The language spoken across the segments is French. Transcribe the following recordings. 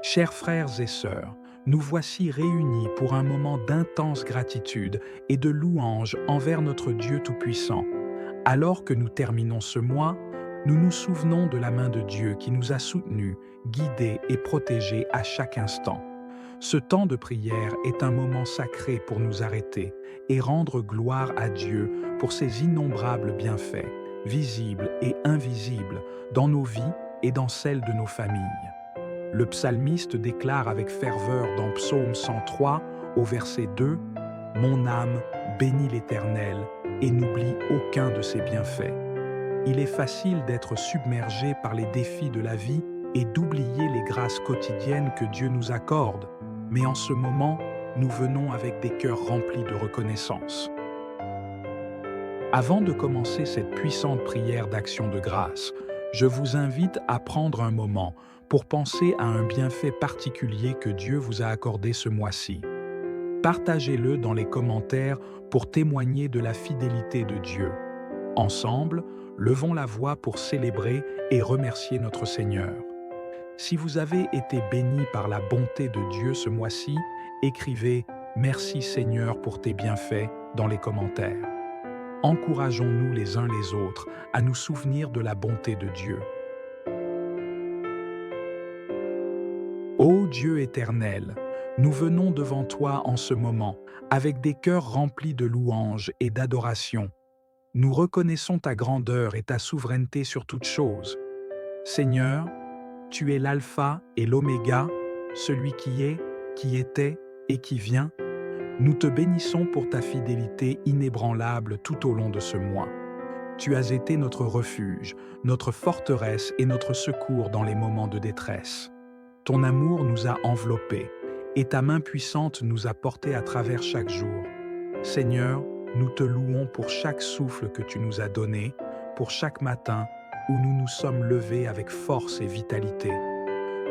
Chers frères et sœurs, nous voici réunis pour un moment d'intense gratitude et de louange envers notre Dieu Tout-Puissant. Alors que nous terminons ce mois, nous nous souvenons de la main de Dieu qui nous a soutenus, guidés et protégés à chaque instant. Ce temps de prière est un moment sacré pour nous arrêter et rendre gloire à Dieu pour ses innombrables bienfaits, visibles et invisibles, dans nos vies et dans celles de nos familles. Le psalmiste déclare avec ferveur dans Psaume 103, au verset 2, « Mon âme bénit l'Éternel et n'oublie aucun de ses bienfaits. » Il est facile d'être submergé par les défis de la vie et d'oublier les grâces quotidiennes que Dieu nous accorde, mais en ce moment, nous venons avec des cœurs remplis de reconnaissance. Avant de commencer cette puissante prière d'action de grâce, je vous invite à prendre un moment pour penser à un bienfait particulier que Dieu vous a accordé ce mois-ci. Partagez-le dans les commentaires pour témoigner de la fidélité de Dieu. Ensemble, levons la voix pour célébrer et remercier notre Seigneur. Si vous avez été bénis par la bonté de Dieu ce mois-ci, écrivez « Merci Seigneur pour tes bienfaits » dans les commentaires. Encourageons-nous les uns les autres à nous souvenir de la bonté de Dieu. Ô Dieu éternel, nous venons devant toi en ce moment avec des cœurs remplis de louanges et d'adoration. Nous reconnaissons ta grandeur et ta souveraineté sur toutes choses. Seigneur, tu es l'alpha et l'oméga, celui qui est, qui était et qui vient. Nous te bénissons pour ta fidélité inébranlable tout au long de ce mois. Tu as été notre refuge, notre forteresse et notre secours dans les moments de détresse. Ton amour nous a enveloppés et ta main puissante nous a portés à travers chaque jour. Seigneur, nous te louons pour chaque souffle que tu nous as donné, pour chaque matin où nous nous sommes levés avec force et vitalité.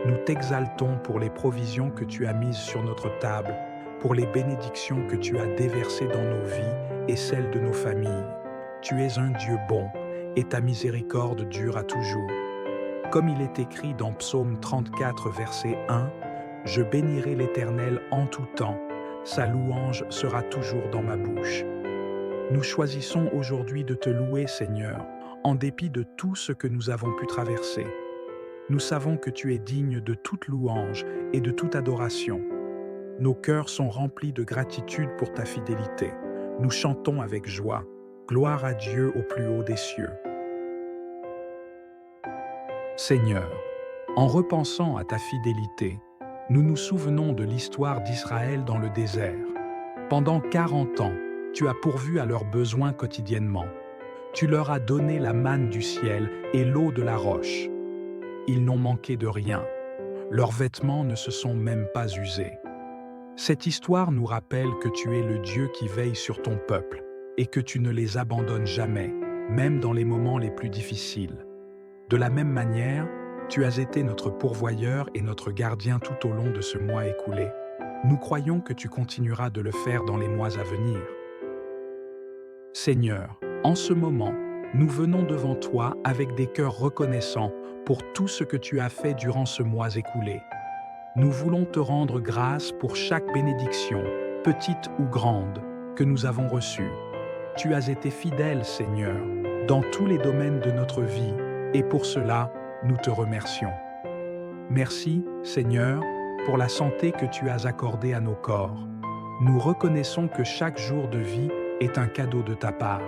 Nous t'exaltons pour les provisions que tu as mises sur notre table, pour les bénédictions que tu as déversées dans nos vies et celles de nos familles. Tu es un Dieu bon et ta miséricorde dure à toujours. Comme il est écrit dans Psaume 34, verset 1, « Je bénirai l'Éternel en tout temps, sa louange sera toujours dans ma bouche. » Nous choisissons aujourd'hui de te louer, Seigneur, en dépit de tout ce que nous avons pu traverser. Nous savons que tu es digne de toute louange et de toute adoration. Nos cœurs sont remplis de gratitude pour ta fidélité. Nous chantons avec joie. Gloire à Dieu au plus haut des cieux. Seigneur, en repensant à ta fidélité, nous nous souvenons de l'histoire d'Israël dans le désert. Pendant 40 ans, tu as pourvu à leurs besoins quotidiennement. Tu leur as donné la manne du ciel et l'eau de la roche. Ils n'ont manqué de rien. Leurs vêtements ne se sont même pas usés. Cette histoire nous rappelle que tu es le Dieu qui veille sur ton peuple et que tu ne les abandonnes jamais, même dans les moments les plus difficiles. De la même manière, tu as été notre pourvoyeur et notre gardien tout au long de ce mois écoulé. Nous croyons que tu continueras de le faire dans les mois à venir. Seigneur, en ce moment, nous venons devant toi avec des cœurs reconnaissants pour tout ce que tu as fait durant ce mois écoulé. Nous voulons te rendre grâce pour chaque bénédiction, petite ou grande, que nous avons reçue. Tu as été fidèle, Seigneur, dans tous les domaines de notre vie, et pour cela, nous te remercions. Merci, Seigneur, pour la santé que tu as accordée à nos corps. Nous reconnaissons que chaque jour de vie est un cadeau de ta part.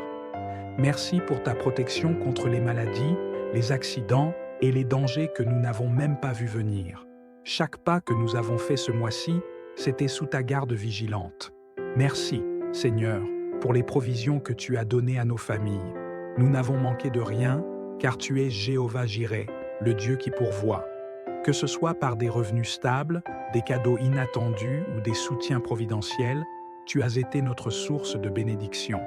Merci pour ta protection contre les maladies, les accidents et les dangers que nous n'avons même pas vus venir. Chaque pas que nous avons fait ce mois-ci, c'était sous ta garde vigilante. Merci, Seigneur, pour les provisions que tu as données à nos familles. Nous n'avons manqué de rien, car tu es Jéhovah Jireh, le Dieu qui pourvoit. Que ce soit par des revenus stables, des cadeaux inattendus ou des soutiens providentiels, tu as été notre source de bénédiction.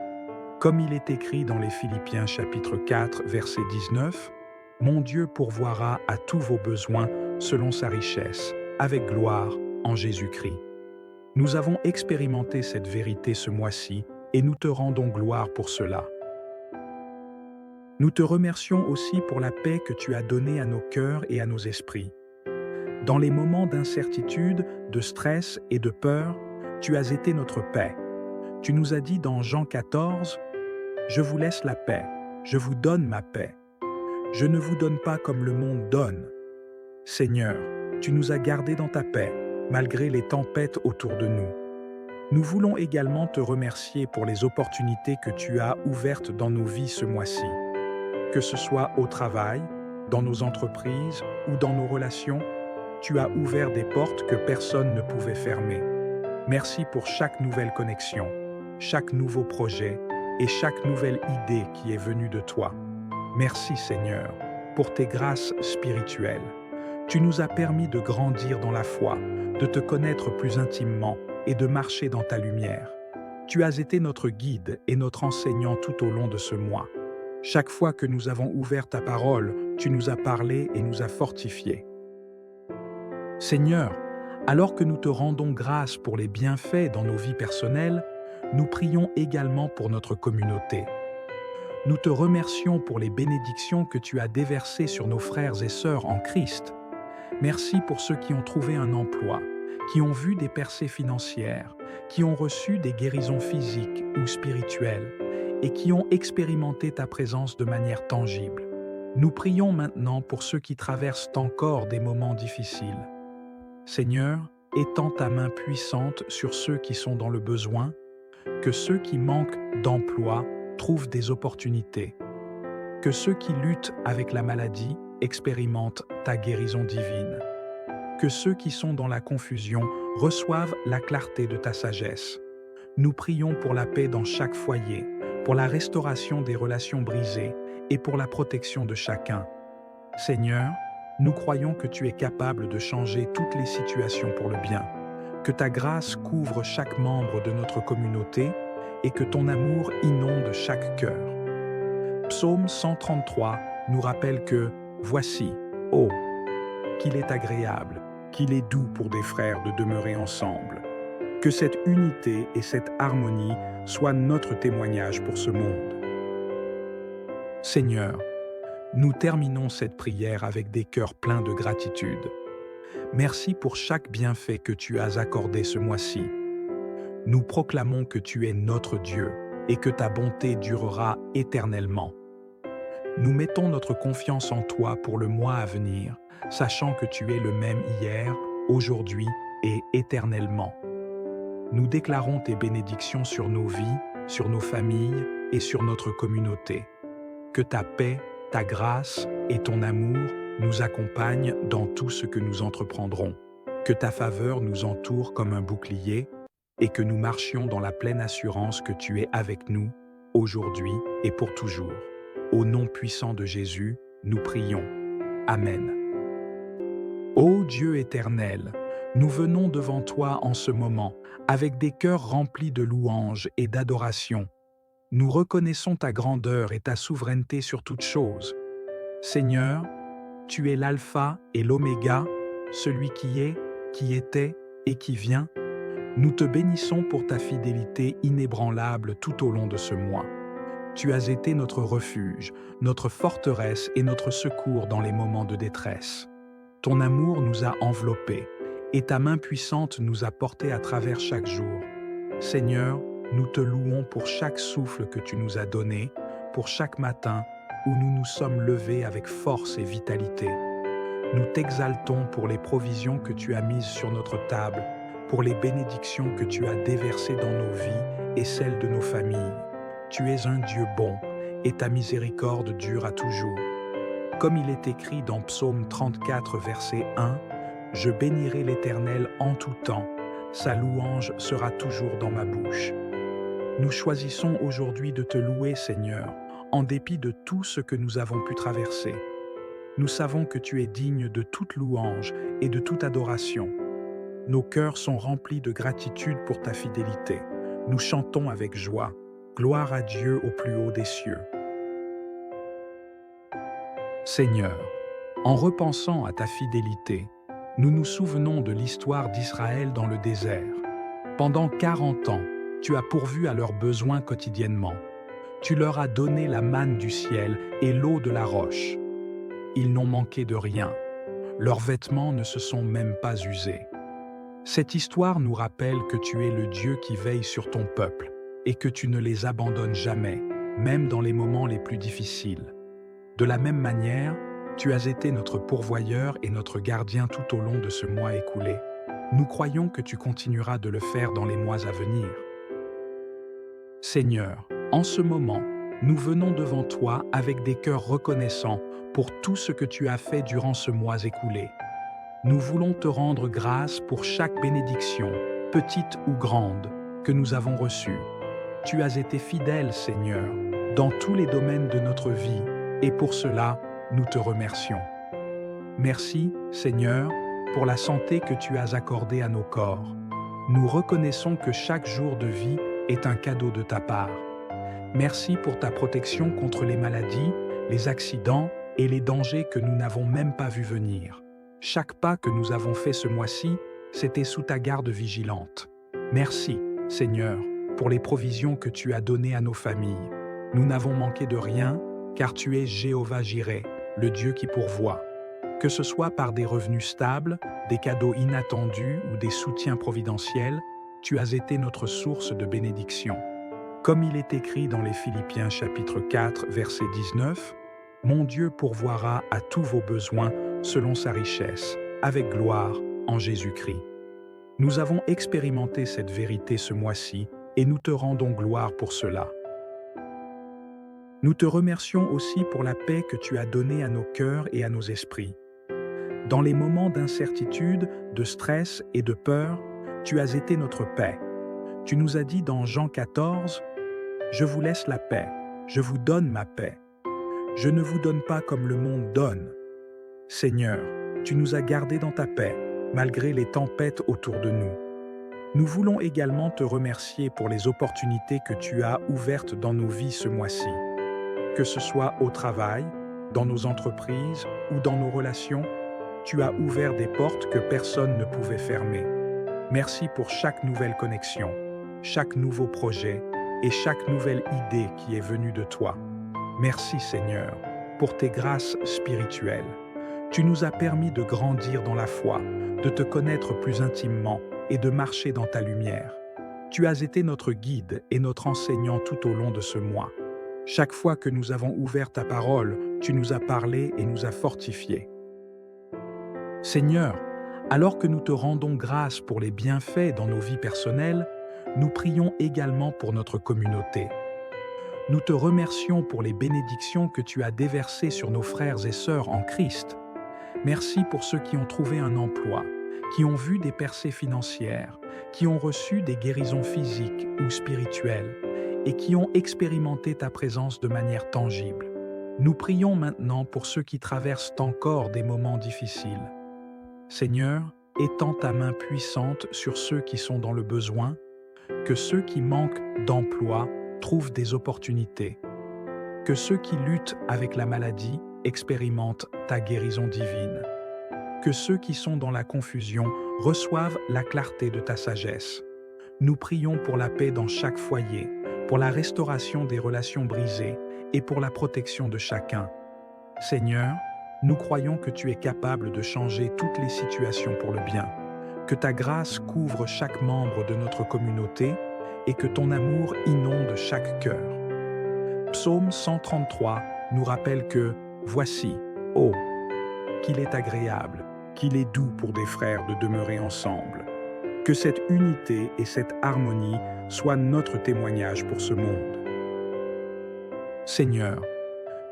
Comme il est écrit dans les Philippiens chapitre 4, verset 19, « Mon Dieu pourvoira à tous vos besoins selon sa richesse, avec gloire en Jésus-Christ. » Nous avons expérimenté cette vérité ce mois-ci et nous te rendons gloire pour cela. Nous te remercions aussi pour la paix que tu as donnée à nos cœurs et à nos esprits. Dans les moments d'incertitude, de stress et de peur, tu as été notre paix. Tu nous as dit dans Jean 14, « Je vous laisse la paix, je vous donne ma paix. Je ne vous donne pas comme le monde donne. » Seigneur, tu nous as gardés dans ta paix, malgré les tempêtes autour de nous. Nous voulons également te remercier pour les opportunités que tu as ouvertes dans nos vies ce mois-ci. Que ce soit au travail, dans nos entreprises ou dans nos relations, tu as ouvert des portes que personne ne pouvait fermer. Merci pour chaque nouvelle connexion, chaque nouveau projet et chaque nouvelle idée qui est venue de toi. Merci Seigneur, pour tes grâces spirituelles. Tu nous as permis de grandir dans la foi, de te connaître plus intimement et de marcher dans ta lumière. Tu as été notre guide et notre enseignant tout au long de ce mois. Chaque fois que nous avons ouvert ta parole, tu nous as parlé et nous as fortifiés. Seigneur, alors que nous te rendons grâce pour les bienfaits dans nos vies personnelles, nous prions également pour notre communauté. Nous te remercions pour les bénédictions que tu as déversées sur nos frères et sœurs en Christ. Merci pour ceux qui ont trouvé un emploi, qui ont vu des percées financières, qui ont reçu des guérisons physiques ou spirituelles et qui ont expérimenté ta présence de manière tangible. Nous prions maintenant pour ceux qui traversent encore des moments difficiles. Seigneur, étends ta main puissante sur ceux qui sont dans le besoin, que ceux qui manquent d'emploi trouvent des opportunités, que ceux qui luttent avec la maladie expérimentent ta guérison divine, que ceux qui sont dans la confusion reçoivent la clarté de ta sagesse. Nous prions pour la paix dans chaque foyer, pour la restauration des relations brisées et pour la protection de chacun. Seigneur, nous croyons que tu es capable de changer toutes les situations pour le bien, que ta grâce couvre chaque membre de notre communauté et que ton amour inonde chaque cœur. Psaume 133 nous rappelle que « Voici, oh, qu'il est agréable, qu'il est doux pour des frères de demeurer ensemble. » Que cette unité et cette harmonie soient notre témoignage pour ce monde. Seigneur, nous terminons cette prière avec des cœurs pleins de gratitude. Merci pour chaque bienfait que tu as accordé ce mois-ci. Nous proclamons que tu es notre Dieu et que ta bonté durera éternellement. Nous mettons notre confiance en toi pour le mois à venir, sachant que tu es le même hier, aujourd'hui et éternellement. Nous déclarons tes bénédictions sur nos vies, sur nos familles et sur notre communauté. Que ta paix, ta grâce et ton amour nous accompagnent dans tout ce que nous entreprendrons. Que ta faveur nous entoure comme un bouclier et que nous marchions dans la pleine assurance que tu es avec nous, aujourd'hui et pour toujours. Au nom puissant de Jésus, nous prions. Amen. Ô Dieu éternel, nous venons devant toi en ce moment, avec des cœurs remplis de louanges et d'adoration. Nous reconnaissons ta grandeur et ta souveraineté sur toutes choses. Seigneur, tu es l'alpha et l'oméga, celui qui est, qui était et qui vient. Nous te bénissons pour ta fidélité inébranlable tout au long de ce mois. Tu as été notre refuge, notre forteresse et notre secours dans les moments de détresse. Ton amour nous a enveloppés et ta main puissante nous a portés à travers chaque jour. Seigneur, nous te louons pour chaque souffle que tu nous as donné, pour chaque matin où nous nous sommes levés avec force et vitalité. Nous t'exaltons pour les provisions que tu as mises sur notre table, pour les bénédictions que tu as déversées dans nos vies et celles de nos familles. Tu es un Dieu bon et ta miséricorde dure à toujours. Comme il est écrit dans Psaume 34, verset 1, « Je bénirai l'Éternel en tout temps, sa louange sera toujours dans ma bouche. » Nous choisissons aujourd'hui de te louer, Seigneur, en dépit de tout ce que nous avons pu traverser. Nous savons que tu es digne de toute louange et de toute adoration. Nos cœurs sont remplis de gratitude pour ta fidélité. Nous chantons avec joie. Gloire à Dieu au plus haut des cieux. Seigneur, en repensant à ta fidélité, nous nous souvenons de l'histoire d'Israël dans le désert. Pendant 40 ans, tu as pourvu à leurs besoins quotidiennement. Tu leur as donné la manne du ciel et l'eau de la roche. Ils n'ont manqué de rien. Leurs vêtements ne se sont même pas usés. Cette histoire nous rappelle que tu es le Dieu qui veille sur ton peuple et que tu ne les abandonnes jamais, même dans les moments les plus difficiles. De la même manière, tu as été notre pourvoyeur et notre gardien tout au long de ce mois écoulé. Nous croyons que tu continueras de le faire dans les mois à venir. Seigneur, en ce moment, nous venons devant toi avec des cœurs reconnaissants pour tout ce que tu as fait durant ce mois écoulé. Nous voulons te rendre grâce pour chaque bénédiction, petite ou grande, que nous avons reçue. Tu as été fidèle, Seigneur, dans tous les domaines de notre vie, et pour cela, nous te remercions. Merci, Seigneur, pour la santé que tu as accordée à nos corps. Nous reconnaissons que chaque jour de vie est un cadeau de ta part. Merci pour ta protection contre les maladies, les accidents et les dangers que nous n'avons même pas vus venir. Chaque pas que nous avons fait ce mois-ci, c'était sous ta garde vigilante. Merci, Seigneur, pour les provisions que tu as données à nos familles. Nous n'avons manqué de rien, car tu es Jéhovah Jireh, le Dieu qui pourvoit. Que ce soit par des revenus stables, des cadeaux inattendus ou des soutiens providentiels, tu as été notre source de bénédiction. Comme il est écrit dans les Philippiens chapitre 4, verset 19, « Mon Dieu pourvoira à tous vos besoins selon sa richesse, avec gloire en Jésus-Christ. » Nous avons expérimenté cette vérité ce mois-ci et nous te rendons gloire pour cela. Nous te remercions aussi pour la paix que tu as donnée à nos cœurs et à nos esprits. Dans les moments d'incertitude, de stress et de peur, tu as été notre paix. Tu nous as dit dans Jean 14, « Je vous laisse la paix, je vous donne ma paix. Je ne vous donne pas comme le monde donne. » Seigneur, tu nous as gardés dans ta paix, malgré les tempêtes autour de nous. Nous voulons également te remercier pour les opportunités que tu as ouvertes dans nos vies ce mois-ci. Que ce soit au travail, dans nos entreprises ou dans nos relations, tu as ouvert des portes que personne ne pouvait fermer. Merci pour chaque nouvelle connexion, chaque nouveau projet et chaque nouvelle idée qui est venue de toi. Merci Seigneur, pour tes grâces spirituelles. Tu nous as permis de grandir dans la foi, de te connaître plus intimement et de marcher dans ta lumière. Tu as été notre guide et notre enseignant tout au long de ce mois. Chaque fois que nous avons ouvert ta parole, tu nous as parlé et nous as fortifiés. Seigneur, alors que nous te rendons grâce pour les bienfaits dans nos vies personnelles, nous prions également pour notre communauté. Nous te remercions pour les bénédictions que tu as déversées sur nos frères et sœurs en Christ. Merci pour ceux qui ont trouvé un emploi, qui ont vu des percées financières, qui ont reçu des guérisons physiques ou spirituelles et qui ont expérimenté ta présence de manière tangible. Nous prions maintenant pour ceux qui traversent encore des moments difficiles. Seigneur, étends ta main puissante sur ceux qui sont dans le besoin, que ceux qui manquent d'emploi trouvent des opportunités, que ceux qui luttent avec la maladie expérimentent ta guérison divine, que ceux qui sont dans la confusion reçoivent la clarté de ta sagesse. Nous prions pour la paix dans chaque foyer, pour la restauration des relations brisées et pour la protection de chacun. Seigneur, nous croyons que tu es capable de changer toutes les situations pour le bien, que ta grâce couvre chaque membre de notre communauté et que ton amour inonde chaque cœur. Psaume 133 nous rappelle que « Voici, oh, qu'il est agréable, qu'il est doux pour des frères de demeurer ensemble. » Que cette unité et cette harmonie soient notre témoignage pour ce monde. Seigneur,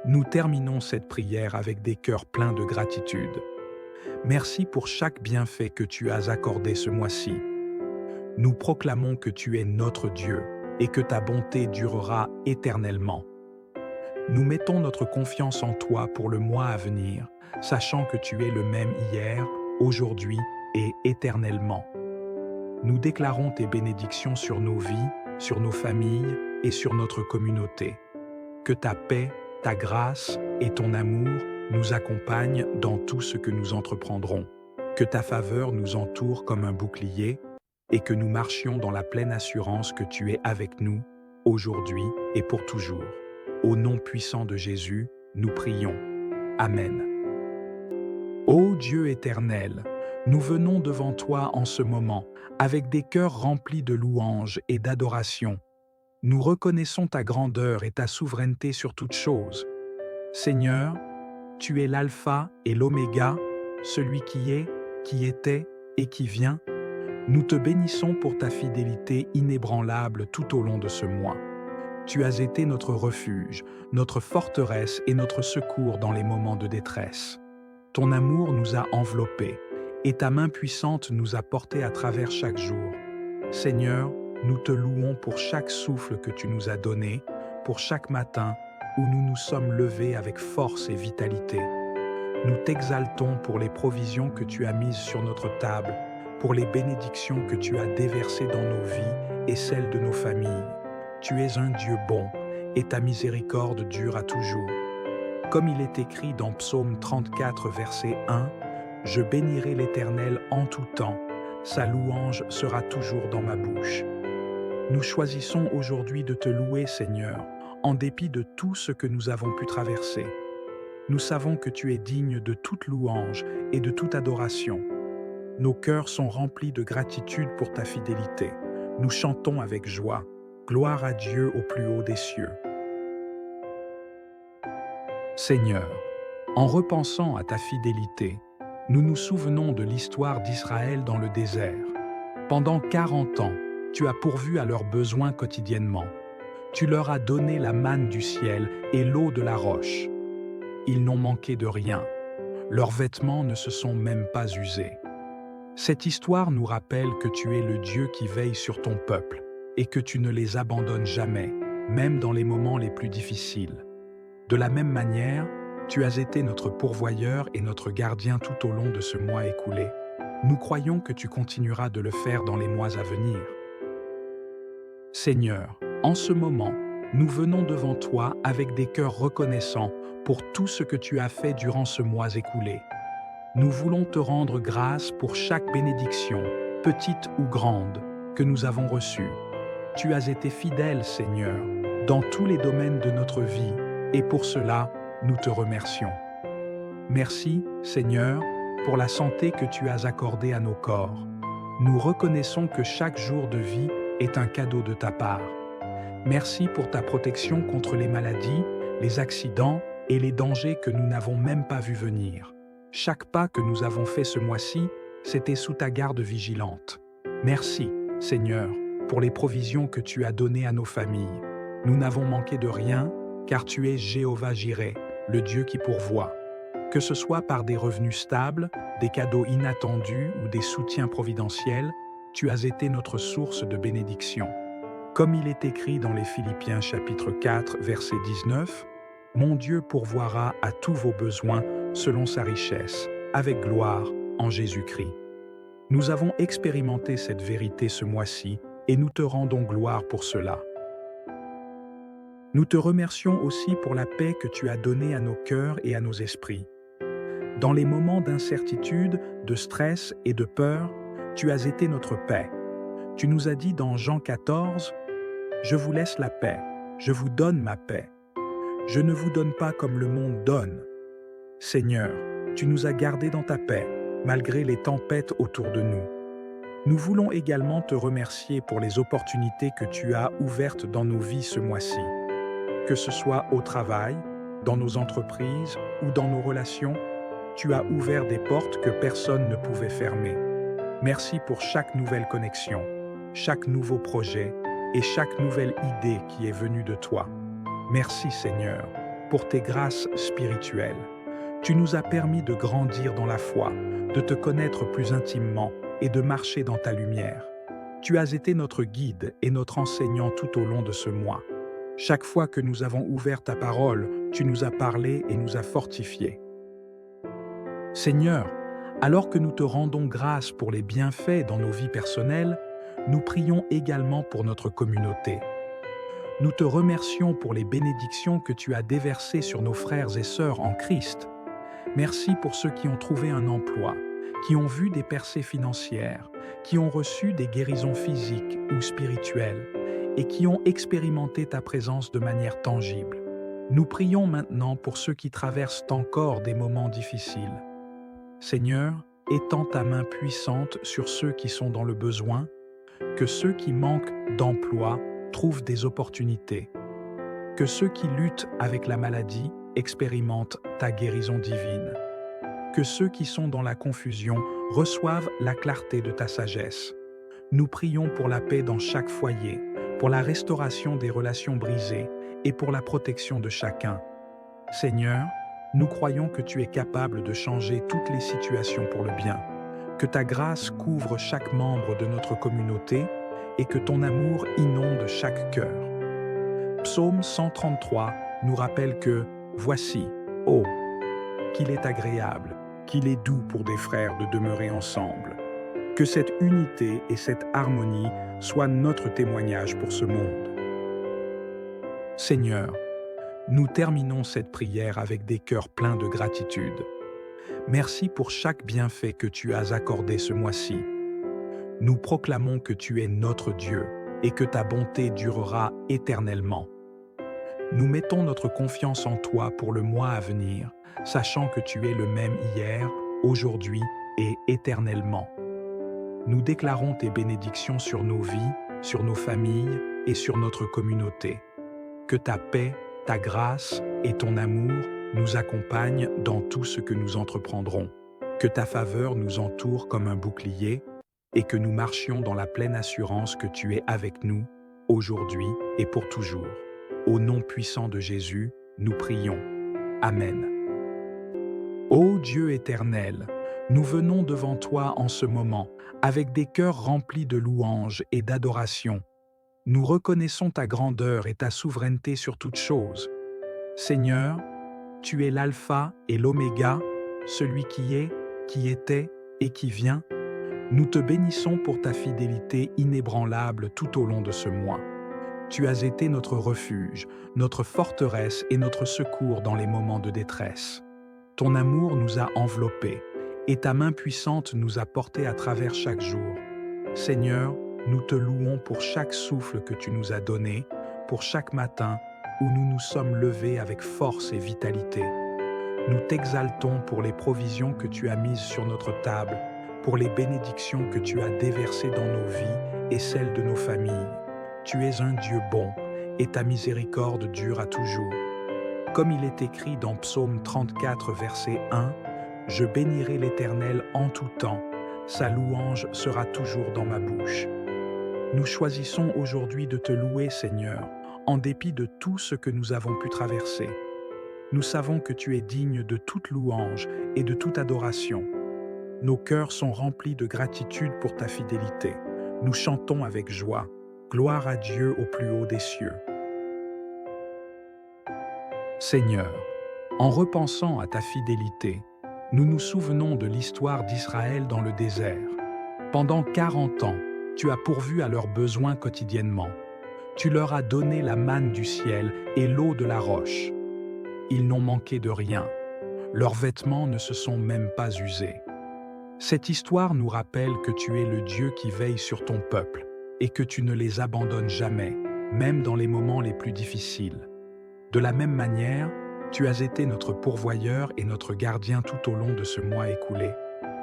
nous terminons cette prière avec des cœurs pleins de gratitude. Merci pour chaque bienfait que tu as accordé ce mois-ci. Nous proclamons que tu es notre Dieu et que ta bonté durera éternellement. Nous mettons notre confiance en toi pour le mois à venir, sachant que tu es le même hier, aujourd'hui et éternellement. Nous déclarons tes bénédictions sur nos vies, sur nos familles et sur notre communauté. Que ta paix, ta grâce et ton amour nous accompagnent dans tout ce que nous entreprendrons. Que ta faveur nous entoure comme un bouclier et que nous marchions dans la pleine assurance que tu es avec nous, aujourd'hui et pour toujours. Au nom puissant de Jésus, nous prions. Amen. Ô Dieu éternel, nous venons devant toi en ce moment, avec des cœurs remplis de louanges et d'adoration. Nous reconnaissons ta grandeur et ta souveraineté sur toutes choses. Seigneur, tu es l'alpha et l'oméga, celui qui était et qui vient. Nous te bénissons pour ta fidélité inébranlable tout au long de ce mois. Tu as été notre refuge, notre forteresse et notre secours dans les moments de détresse. Ton amour nous a enveloppés, et ta main puissante nous a portés à travers chaque jour. Seigneur, nous te louons pour chaque souffle que tu nous as donné, pour chaque matin où nous nous sommes levés avec force et vitalité. Nous t'exaltons pour les provisions que tu as mises sur notre table, pour les bénédictions que tu as déversées dans nos vies et celles de nos familles. Tu es un Dieu bon, et ta miséricorde dure à toujours. Comme il est écrit dans Psaume 34, verset 1, « Je bénirai l'Éternel en tout temps, sa louange sera toujours dans ma bouche. » Nous choisissons aujourd'hui de te louer, Seigneur, en dépit de tout ce que nous avons pu traverser. Nous savons que tu es digne de toute louange et de toute adoration. Nos cœurs sont remplis de gratitude pour ta fidélité. Nous chantons avec joie. Gloire à Dieu au plus haut des cieux. Seigneur, en repensant à ta fidélité, nous nous souvenons de l'histoire d'Israël dans le désert. Pendant 40 ans, tu as pourvu à leurs besoins quotidiennement. Tu leur as donné la manne du ciel et l'eau de la roche. Ils n'ont manqué de rien. Leurs vêtements ne se sont même pas usés. Cette histoire nous rappelle que tu es le Dieu qui veille sur ton peuple et que tu ne les abandonnes jamais, même dans les moments les plus difficiles. De la même manière, tu as été notre pourvoyeur et notre gardien tout au long de ce mois écoulé. Nous croyons que tu continueras de le faire dans les mois à venir. Seigneur, en ce moment, nous venons devant toi avec des cœurs reconnaissants pour tout ce que tu as fait durant ce mois écoulé. Nous voulons te rendre grâce pour chaque bénédiction, petite ou grande, que nous avons reçue. Tu as été fidèle, Seigneur, dans tous les domaines de notre vie, et pour cela, nous te remercions. Merci, Seigneur, pour la santé que tu as accordée à nos corps. Nous reconnaissons que chaque jour de vie est un cadeau de ta part. Merci pour ta protection contre les maladies, les accidents et les dangers que nous n'avons même pas vus venir. Chaque pas que nous avons fait ce mois-ci, c'était sous ta garde vigilante. Merci, Seigneur, pour les provisions que tu as données à nos familles. Nous n'avons manqué de rien, car tu es Jéhovah Jireh, le Dieu qui pourvoit. Que ce soit par des revenus stables, des cadeaux inattendus ou des soutiens providentiels, tu as été notre source de bénédiction. Comme il est écrit dans les Philippiens chapitre 4, verset 19, « Mon Dieu pourvoira à tous vos besoins selon sa richesse, avec gloire en Jésus-Christ. » Nous avons expérimenté cette vérité ce mois-ci et nous te rendons gloire pour cela. Nous te remercions aussi pour la paix que tu as donnée à nos cœurs et à nos esprits. Dans les moments d'incertitude, de stress et de peur, tu as été notre paix. Tu nous as dit dans Jean 14, « Je vous laisse la paix, je vous donne ma paix. Je ne vous donne pas comme le monde donne. » Seigneur, tu nous as gardés dans ta paix, malgré les tempêtes autour de nous. Nous voulons également te remercier pour les opportunités que tu as ouvertes dans nos vies ce mois-ci. Que ce soit au travail, dans nos entreprises ou dans nos relations, tu as ouvert des portes que personne ne pouvait fermer. Merci pour chaque nouvelle connexion, chaque nouveau projet et chaque nouvelle idée qui est venue de toi. Merci Seigneur, pour tes grâces spirituelles. Tu nous as permis de grandir dans la foi, de te connaître plus intimement et de marcher dans ta lumière. Tu as été notre guide et notre enseignant tout au long de ce mois. Chaque fois que nous avons ouvert ta parole, tu nous as parlé et nous as fortifiés. Seigneur, alors que nous te rendons grâce pour les bienfaits dans nos vies personnelles, nous prions également pour notre communauté. Nous te remercions pour les bénédictions que tu as déversées sur nos frères et sœurs en Christ. Merci pour ceux qui ont trouvé un emploi, qui ont vu des percées financières, qui ont reçu des guérisons physiques ou spirituelles et qui ont expérimenté ta présence de manière tangible. Nous prions maintenant pour ceux qui traversent encore des moments difficiles. Seigneur, étends ta main puissante sur ceux qui sont dans le besoin, que ceux qui manquent d'emploi trouvent des opportunités, que ceux qui luttent avec la maladie expérimentent ta guérison divine, que ceux qui sont dans la confusion reçoivent la clarté de ta sagesse. Nous prions pour la paix dans chaque foyer, pour la restauration des relations brisées et pour la protection de chacun. Seigneur, nous croyons que tu es capable de changer toutes les situations pour le bien, que ta grâce couvre chaque membre de notre communauté et que ton amour inonde chaque cœur. Psaume 133 nous rappelle que « Voici, ô, qu'il est agréable, qu'il est doux pour des frères de demeurer ensemble. » Que cette unité et cette harmonie soient notre témoignage pour ce monde. Seigneur, nous terminons cette prière avec des cœurs pleins de gratitude. Merci pour chaque bienfait que tu as accordé ce mois-ci. Nous proclamons que tu es notre Dieu et que ta bonté durera éternellement. Nous mettons notre confiance en toi pour le mois à venir, sachant que tu es le même hier, aujourd'hui et éternellement. Nous déclarons tes bénédictions sur nos vies, sur nos familles et sur notre communauté. Que ta paix, ta grâce et ton amour nous accompagnent dans tout ce que nous entreprendrons. Que ta faveur nous entoure comme un bouclier et que nous marchions dans la pleine assurance que tu es avec nous, aujourd'hui et pour toujours. Au nom puissant de Jésus, nous prions. Amen. Ô Dieu éternel, nous venons devant toi en ce moment, avec des cœurs remplis de louanges et d'adoration. Nous reconnaissons ta grandeur et ta souveraineté sur toutes choses. Seigneur, tu es l'alpha et l'oméga, celui qui est, qui était et qui vient. Nous te bénissons pour ta fidélité inébranlable tout au long de ce mois. Tu as été notre refuge, notre forteresse et notre secours dans les moments de détresse. Ton amour nous a enveloppés et ta main puissante nous a portés à travers chaque jour. Seigneur, nous te louons pour chaque souffle que tu nous as donné, pour chaque matin où nous nous sommes levés avec force et vitalité. Nous t'exaltons pour les provisions que tu as mises sur notre table, pour les bénédictions que tu as déversées dans nos vies et celles de nos familles. Tu es un Dieu bon et ta miséricorde dure à toujours. Comme il est écrit dans Psaume 34, verset 1, « Je bénirai l'Éternel en tout temps, sa louange sera toujours dans ma bouche. » Nous choisissons aujourd'hui de te louer, Seigneur, en dépit de tout ce que nous avons pu traverser. Nous savons que tu es digne de toute louange et de toute adoration. Nos cœurs sont remplis de gratitude pour ta fidélité. Nous chantons avec joie. Gloire à Dieu au plus haut des cieux. Seigneur, en repensant à ta fidélité, nous nous souvenons de l'histoire d'Israël dans le désert. Pendant 40 ans, tu as pourvu à leurs besoins quotidiennement. Tu leur as donné la manne du ciel et l'eau de la roche. Ils n'ont manqué de rien. Leurs vêtements ne se sont même pas usés. Cette histoire nous rappelle que tu es le Dieu qui veille sur ton peuple et que tu ne les abandonnes jamais, même dans les moments les plus difficiles. De la même manière, tu as été notre pourvoyeur et notre gardien tout au long de ce mois écoulé.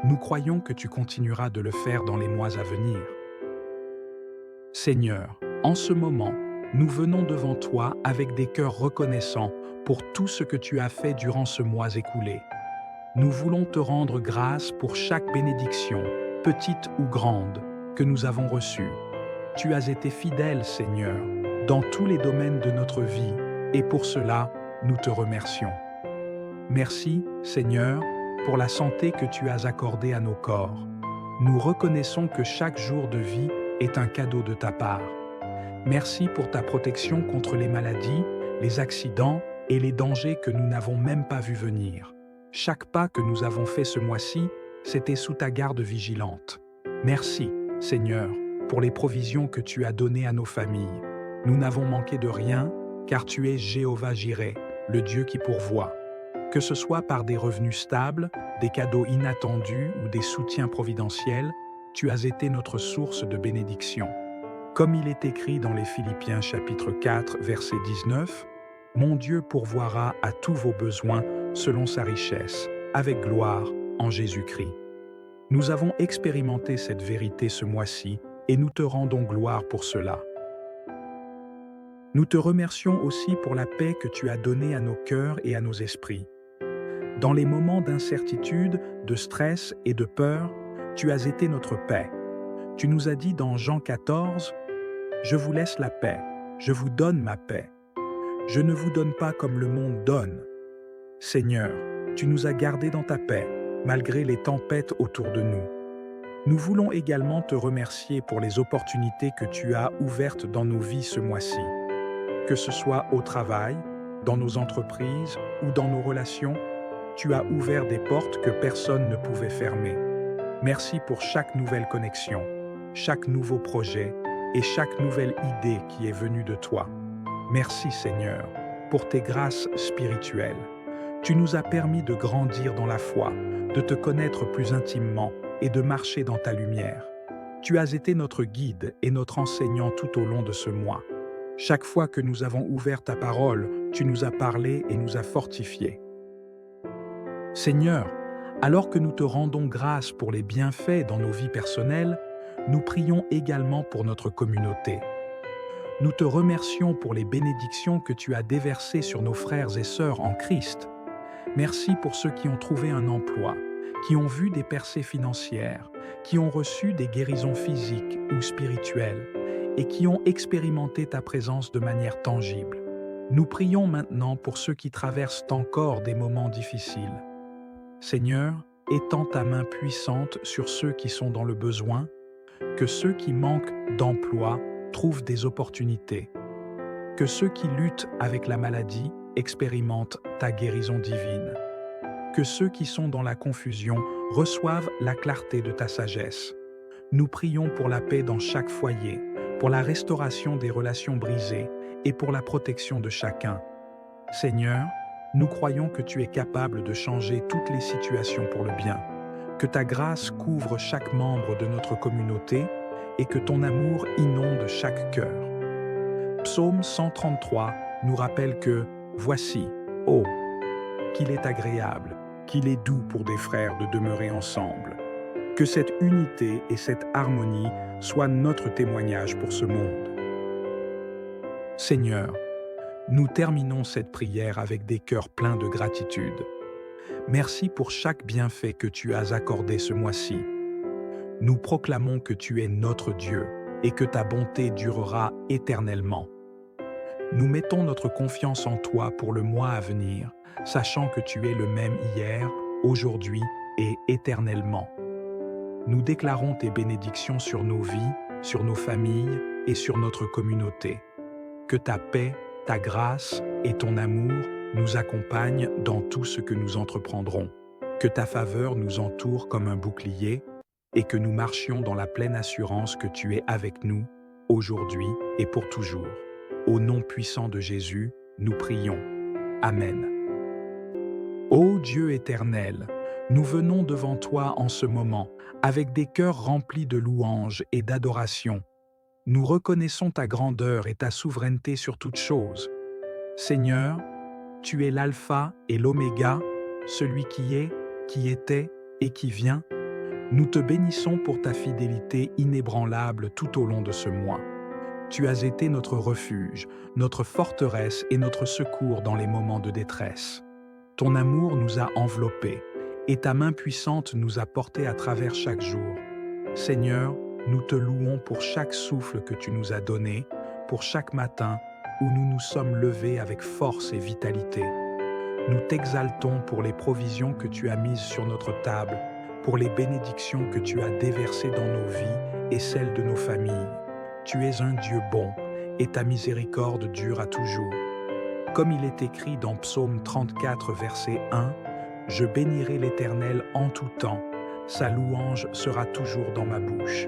Nous croyons que tu continueras de le faire dans les mois à venir. Seigneur, en ce moment, nous venons devant toi avec des cœurs reconnaissants pour tout ce que tu as fait durant ce mois écoulé. Nous voulons te rendre grâce pour chaque bénédiction, petite ou grande, que nous avons reçue. Tu as été fidèle, Seigneur, dans tous les domaines de notre vie, et pour cela, nous te remercions. Merci, Seigneur, pour la santé que tu as accordée à nos corps. Nous reconnaissons que chaque jour de vie est un cadeau de ta part. Merci pour ta protection contre les maladies, les accidents et les dangers que nous n'avons même pas vus venir. Chaque pas que nous avons fait ce mois-ci, c'était sous ta garde vigilante. Merci, Seigneur, pour les provisions que tu as données à nos familles. Nous n'avons manqué de rien, car tu es Jéhovah Jireh, le Dieu qui pourvoit. Que ce soit par des revenus stables, des cadeaux inattendus ou des soutiens providentiels, tu as été notre source de bénédiction. Comme il est écrit dans les Philippiens chapitre 4, verset 19, « Mon Dieu pourvoira à tous vos besoins selon sa richesse, avec gloire, en Jésus-Christ. Nous avons expérimenté cette vérité ce mois-ci et nous te rendons gloire pour cela. Nous te remercions aussi pour la paix que tu as donnée à nos cœurs et à nos esprits. Dans les moments d'incertitude, de stress et de peur, tu as été notre paix. Tu nous as dit dans Jean 14, « Je vous laisse la paix, je vous donne ma paix. Je ne vous donne pas comme le monde donne. » Seigneur, tu nous as gardés dans ta paix, malgré les tempêtes autour de nous. Nous voulons également te remercier pour les opportunités que tu as ouvertes dans nos vies ce mois-ci. Que ce soit au travail, dans nos entreprises ou dans nos relations, tu as ouvert des portes que personne ne pouvait fermer. Merci pour chaque nouvelle connexion, chaque nouveau projet et chaque nouvelle idée qui est venue de toi. Merci Seigneur, pour tes grâces spirituelles. Tu nous as permis de grandir dans la foi, de te connaître plus intimement et de marcher dans ta lumière. Tu as été notre guide et notre enseignant tout au long de ce mois. Chaque fois que nous avons ouvert ta parole, tu nous as parlé et nous as fortifiés. Seigneur, alors que nous te rendons grâce pour les bienfaits dans nos vies personnelles, nous prions également pour notre communauté. Nous te remercions pour les bénédictions que tu as déversées sur nos frères et sœurs en Christ. Merci pour ceux qui ont trouvé un emploi, qui ont vu des percées financières, qui ont reçu des guérisons physiques ou spirituelles et qui ont expérimenté ta présence de manière tangible. Nous prions maintenant pour ceux qui traversent encore des moments difficiles. Seigneur, étends ta main puissante sur ceux qui sont dans le besoin, que ceux qui manquent d'emploi trouvent des opportunités, que ceux qui luttent avec la maladie expérimentent ta guérison divine, que ceux qui sont dans la confusion reçoivent la clarté de ta sagesse. Nous prions pour la paix dans chaque foyer, pour la restauration des relations brisées et pour la protection de chacun. Seigneur, nous croyons que tu es capable de changer toutes les situations pour le bien, que ta grâce couvre chaque membre de notre communauté et que ton amour inonde chaque cœur. Psaume 133 nous rappelle que « Voici, oh, qu'il est agréable, qu'il est doux pour des frères de demeurer ensemble. » Que cette unité et cette harmonie soient notre témoignage pour ce monde. Seigneur, nous terminons cette prière avec des cœurs pleins de gratitude. Merci pour chaque bienfait que tu as accordé ce mois-ci. Nous proclamons que tu es notre Dieu et que ta bonté durera éternellement. Nous mettons notre confiance en toi pour le mois à venir, sachant que tu es le même hier, aujourd'hui et éternellement. Nous déclarons tes bénédictions sur nos vies, sur nos familles et sur notre communauté. Que ta paix, ta grâce et ton amour nous accompagnent dans tout ce que nous entreprendrons. Que ta faveur nous entoure comme un bouclier et que nous marchions dans la pleine assurance que tu es avec nous, aujourd'hui et pour toujours. Au nom puissant de Jésus, nous prions. Amen. Ô Dieu éternel, nous venons devant toi en ce moment, avec des cœurs remplis de louanges et d'adoration. Nous reconnaissons ta grandeur et ta souveraineté sur toutes choses. Seigneur, tu es l'alpha et l'oméga, celui qui est, qui était et qui vient. Nous te bénissons pour ta fidélité inébranlable tout au long de ce mois. Tu as été notre refuge, notre forteresse et notre secours dans les moments de détresse. Ton amour nous a enveloppés et ta main puissante nous a portés à travers chaque jour. Seigneur, nous te louons pour chaque souffle que tu nous as donné, pour chaque matin où nous nous sommes levés avec force et vitalité. Nous t'exaltons pour les provisions que tu as mises sur notre table, pour les bénédictions que tu as déversées dans nos vies et celles de nos familles. Tu es un Dieu bon et ta miséricorde dure à toujours. Comme il est écrit dans Psaume 34, verset 1, « Je bénirai l'Éternel en tout temps, sa louange sera toujours dans ma bouche. »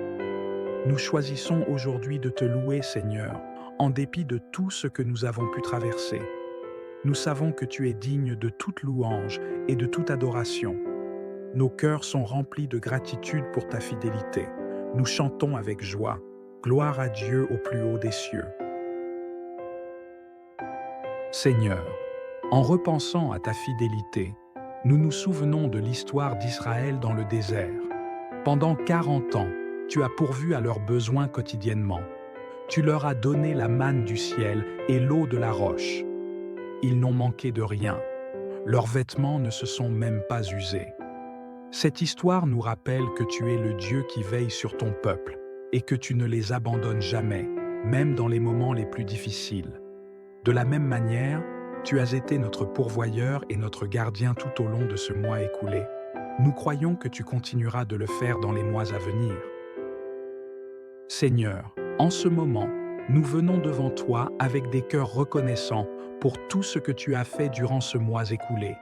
Nous choisissons aujourd'hui de te louer, Seigneur, en dépit de tout ce que nous avons pu traverser. Nous savons que tu es digne de toute louange et de toute adoration. Nos cœurs sont remplis de gratitude pour ta fidélité. Nous chantons avec joie. Gloire à Dieu au plus haut des cieux. Seigneur, en repensant à ta fidélité, Nous nous souvenons de l'histoire d'Israël dans le désert. Pendant 40 ans, tu as pourvu à leurs besoins quotidiennement. Tu leur as donné la manne du ciel et l'eau de la roche. Ils n'ont manqué de rien. Leurs vêtements ne se sont même pas usés. Cette histoire nous rappelle que tu es le Dieu qui veille sur ton peuple et que tu ne les abandonnes jamais, même dans les moments les plus difficiles. De la même manière, tu as été notre pourvoyeur et notre gardien tout au long de ce mois écoulé. Nous croyons que tu continueras de le faire dans les mois à venir. Seigneur, en ce moment, nous venons devant toi avec des cœurs reconnaissants pour tout ce que tu as fait durant ce mois écoulé.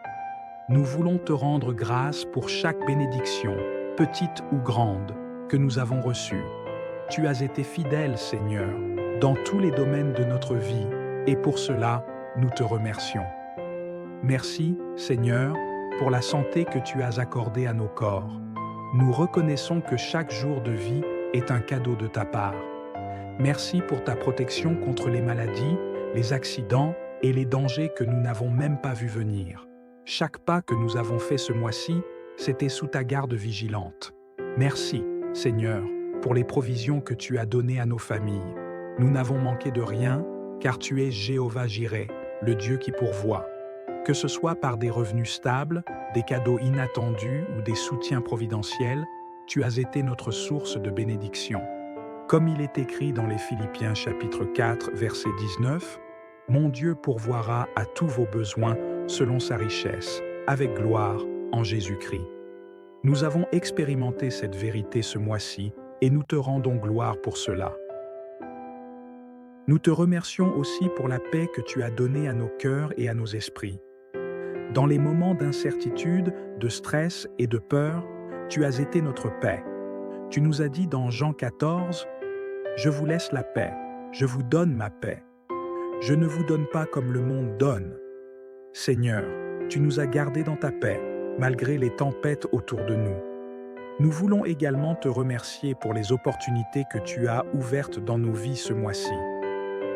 Nous voulons te rendre grâce pour chaque bénédiction, petite ou grande, que nous avons reçue. Tu as été fidèle, Seigneur, dans tous les domaines de notre vie, et pour cela, nous te remercions. Merci, Seigneur, pour la santé que tu as accordée à nos corps. Nous reconnaissons que chaque jour de vie est un cadeau de ta part. Merci pour ta protection contre les maladies, les accidents et les dangers que nous n'avons même pas vus venir. Chaque pas que nous avons fait ce mois-ci, c'était sous ta garde vigilante. Merci, Seigneur, pour les provisions que tu as données à nos familles. Nous n'avons manqué de rien, car tu es Jéhovah Jireh, le Dieu qui pourvoit. Que ce soit par des revenus stables, des cadeaux inattendus ou des soutiens providentiels, tu as été notre source de bénédiction. Comme il est écrit dans les Philippiens chapitre 4, verset 19, « Mon Dieu pourvoira à tous vos besoins selon sa richesse, avec gloire en Jésus-Christ. » Nous avons expérimenté cette vérité ce mois-ci et nous te rendons gloire pour cela. Nous te remercions aussi pour la paix que tu as donnée à nos cœurs et à nos esprits. Dans les moments d'incertitude, de stress et de peur, tu as été notre paix. Tu nous as dit dans Jean 14, « Je vous laisse la paix, je vous donne ma paix. Je ne vous donne pas comme le monde donne. » Seigneur, tu nous as gardés dans ta paix, malgré les tempêtes autour de nous. Nous voulons également te remercier pour les opportunités que tu as ouvertes dans nos vies ce mois-ci.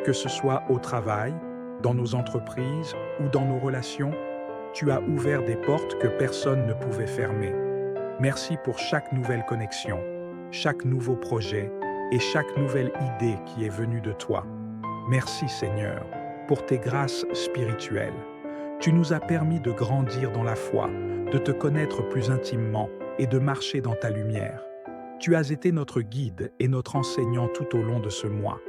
Que ce soit au travail, dans nos entreprises ou dans nos relations, tu as ouvert des portes que personne ne pouvait fermer. Merci pour chaque nouvelle connexion, chaque nouveau projet et chaque nouvelle idée qui est venue de toi. Merci Seigneur, pour tes grâces spirituelles. Tu nous as permis de grandir dans la foi, de te connaître plus intimement et de marcher dans ta lumière. Tu as été notre guide et notre enseignant tout au long de ce mois.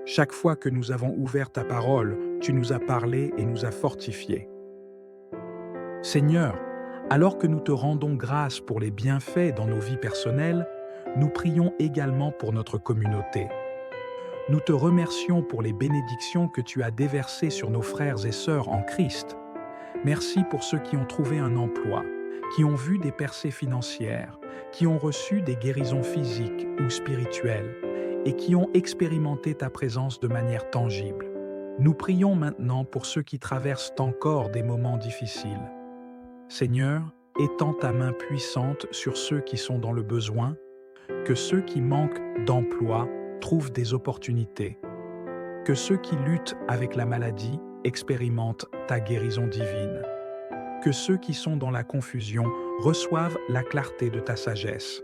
Chaque fois que nous avons ouvert ta parole, tu nous as parlé et nous as fortifiés. Seigneur, alors que nous te rendons grâce pour les bienfaits dans nos vies personnelles, nous prions également pour notre communauté. Nous te remercions pour les bénédictions que tu as déversées sur nos frères et sœurs en Christ. Merci pour ceux qui ont trouvé un emploi, qui ont vu des percées financières, qui ont reçu des guérisons physiques ou spirituelles et qui ont expérimenté ta présence de manière tangible. Nous prions maintenant pour ceux qui traversent encore des moments difficiles. Seigneur, étends ta main puissante sur ceux qui sont dans le besoin, que ceux qui manquent d'emploi trouvent des opportunités, que ceux qui luttent avec la maladie expérimentent ta guérison divine, que ceux qui sont dans la confusion reçoivent la clarté de ta sagesse.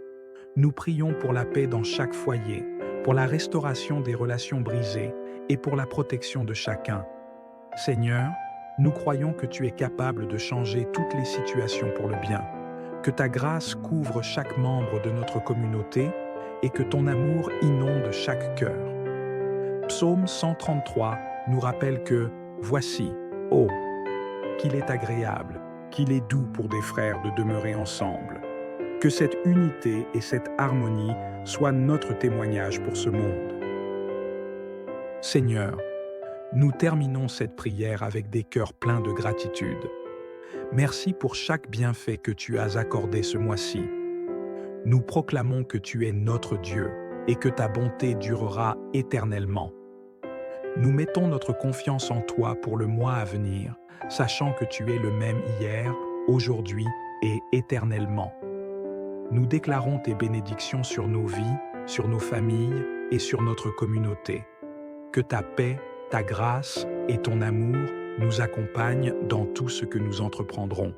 Nous prions pour la paix dans chaque foyer, pour la restauration des relations brisées et pour la protection de chacun. Seigneur, nous croyons que tu es capable de changer toutes les situations pour le bien, que ta grâce couvre chaque membre de notre communauté et que ton amour inonde chaque cœur. Psaume 133 nous rappelle que « Voici, oh, qu'il est agréable, qu'il est doux pour des frères de demeurer ensemble. » Que cette unité et cette harmonie soient notre témoignage pour ce monde. Seigneur, nous terminons cette prière avec des cœurs pleins de gratitude. Merci pour chaque bienfait que tu as accordé ce mois-ci. Nous proclamons que tu es notre Dieu et que ta bonté durera éternellement. Nous mettons notre confiance en toi pour le mois à venir, sachant que tu es le même hier, aujourd'hui et éternellement. Nous déclarons tes bénédictions sur nos vies, sur nos familles et sur notre communauté. Que ta paix, ta grâce et ton amour nous accompagnent dans tout ce que nous entreprendrons.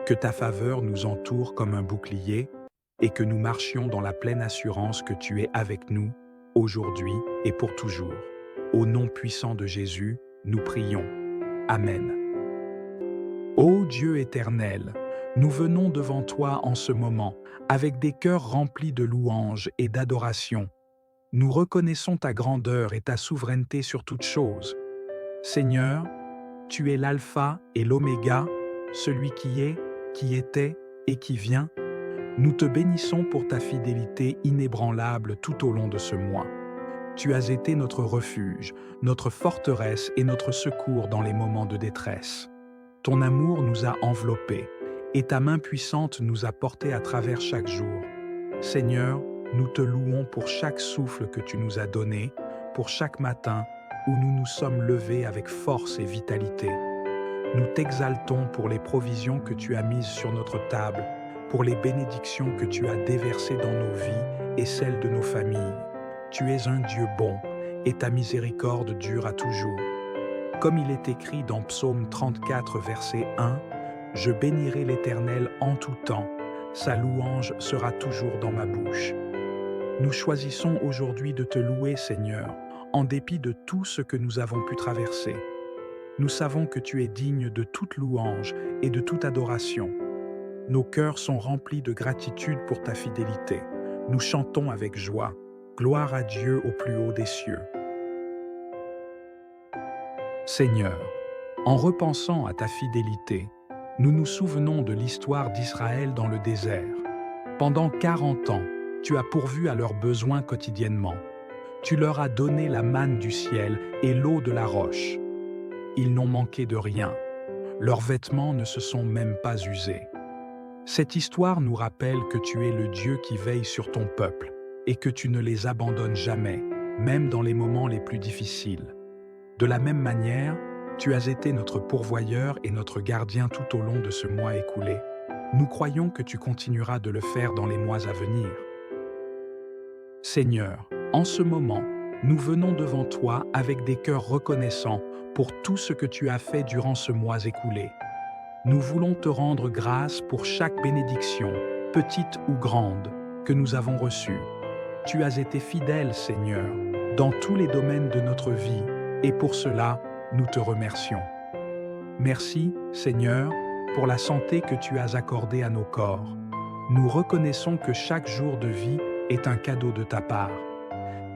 Que ta faveur nous entoure comme un bouclier et que nous marchions dans la pleine assurance que tu es avec nous, aujourd'hui et pour toujours. Au nom puissant de Jésus, nous prions. Amen. Ô Dieu éternel, nous venons devant toi en ce moment, avec des cœurs remplis de louanges et d'adoration. Nous reconnaissons ta grandeur et ta souveraineté sur toutes choses. Seigneur, tu es l'alpha et l'oméga, celui qui était et qui vient. Nous te bénissons pour ta fidélité inébranlable tout au long de ce mois. Tu as été notre refuge, notre forteresse et notre secours dans les moments de détresse. Ton amour nous a enveloppés et ta main puissante nous a portés à travers chaque jour. Seigneur, nous te louons pour chaque souffle que tu nous as donné, pour chaque matin où nous nous sommes levés avec force et vitalité. Nous t'exaltons pour les provisions que tu as mises sur notre table, pour les bénédictions que tu as déversées dans nos vies et celles de nos familles. Tu es un Dieu bon et ta miséricorde dure à toujours. Comme il est écrit dans Psaume 34, verset 1, « Je bénirai l'Éternel en tout temps, sa louange sera toujours dans ma bouche. » Nous choisissons aujourd'hui de te louer, Seigneur, en dépit de tout ce que nous avons pu traverser. Nous savons que tu es digne de toute louange et de toute adoration. Nos cœurs sont remplis de gratitude pour ta fidélité. Nous chantons avec joie. Gloire à Dieu au plus haut des cieux. Seigneur, en repensant à ta fidélité, nous nous souvenons de l'histoire d'Israël dans le désert. Pendant 40 ans, tu as pourvu à leurs besoins quotidiennement. Tu leur as donné la manne du ciel et l'eau de la roche. Ils n'ont manqué de rien. Leurs vêtements ne se sont même pas usés. Cette histoire nous rappelle que tu es le Dieu qui veille sur ton peuple et que tu ne les abandonnes jamais, même dans les moments les plus difficiles. De la même manière, tu as été notre pourvoyeur et notre gardien tout au long de ce mois écoulé. Nous croyons que tu continueras de le faire dans les mois à venir. Seigneur, en ce moment, nous venons devant toi avec des cœurs reconnaissants pour tout ce que tu as fait durant ce mois écoulé. Nous voulons te rendre grâce pour chaque bénédiction, petite ou grande, que nous avons reçue. Tu as été fidèle, Seigneur, dans tous les domaines de notre vie, et pour cela, nous te remercions. Merci, Seigneur, pour la santé que tu as accordée à nos corps. Nous reconnaissons que chaque jour de vie est un cadeau de ta part.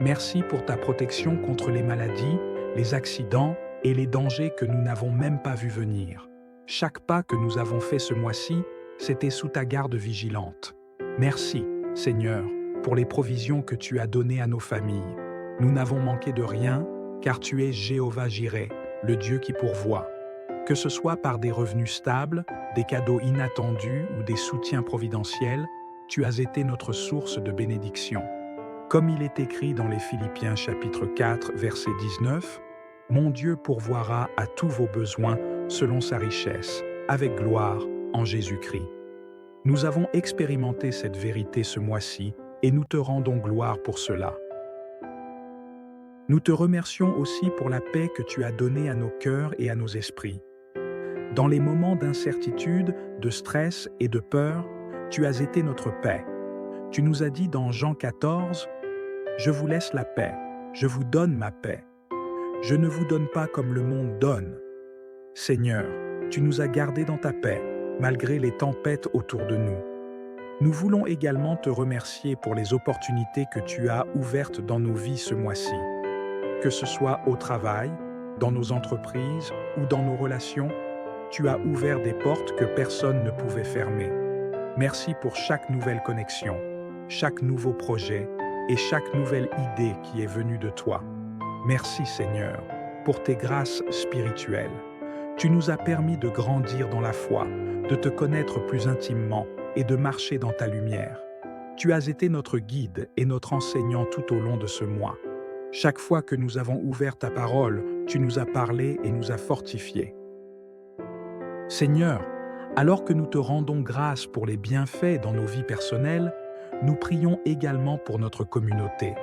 Merci pour ta protection contre les maladies, les accidents et les dangers que nous n'avons même pas vus venir. Chaque pas que nous avons fait ce mois-ci, c'était sous ta garde vigilante. Merci, Seigneur, pour les provisions que tu as données à nos familles. Nous n'avons manqué de rien, car tu es Jéhovah Jireh, le Dieu qui pourvoit. Que ce soit par des revenus stables, des cadeaux inattendus ou des soutiens providentiels, tu as été notre source de bénédiction. Comme il est écrit dans les Philippiens chapitre 4, verset 19, « Mon Dieu pourvoira à tous vos besoins selon sa richesse, avec gloire en Jésus-Christ. » Nous avons expérimenté cette vérité ce mois-ci et nous te rendons gloire pour cela. Nous te remercions aussi pour la paix que tu as donnée à nos cœurs et à nos esprits. Dans les moments d'incertitude, de stress et de peur, tu as été notre paix. Tu nous as dit dans Jean 14, « Je vous laisse la paix, je vous donne ma paix. Je ne vous donne pas comme le monde donne. » Seigneur, tu nous as gardés dans ta paix, malgré les tempêtes autour de nous. Nous voulons également te remercier pour les opportunités que tu as ouvertes dans nos vies ce mois-ci. Que ce soit au travail, dans nos entreprises ou dans nos relations, tu as ouvert des portes que personne ne pouvait fermer. Merci pour chaque nouvelle connexion, chaque nouveau projet et chaque nouvelle idée qui est venue de toi. Merci Seigneur pour tes grâces spirituelles. Tu nous as permis de grandir dans la foi, de te connaître plus intimement et de marcher dans ta lumière. Tu as été notre guide et notre enseignant tout au long de ce mois. Chaque fois que nous avons ouvert ta parole, tu nous as parlé et nous as fortifiés. Seigneur, alors que nous te rendons grâce pour les bienfaits dans nos vies personnelles, nous prions également pour notre communauté.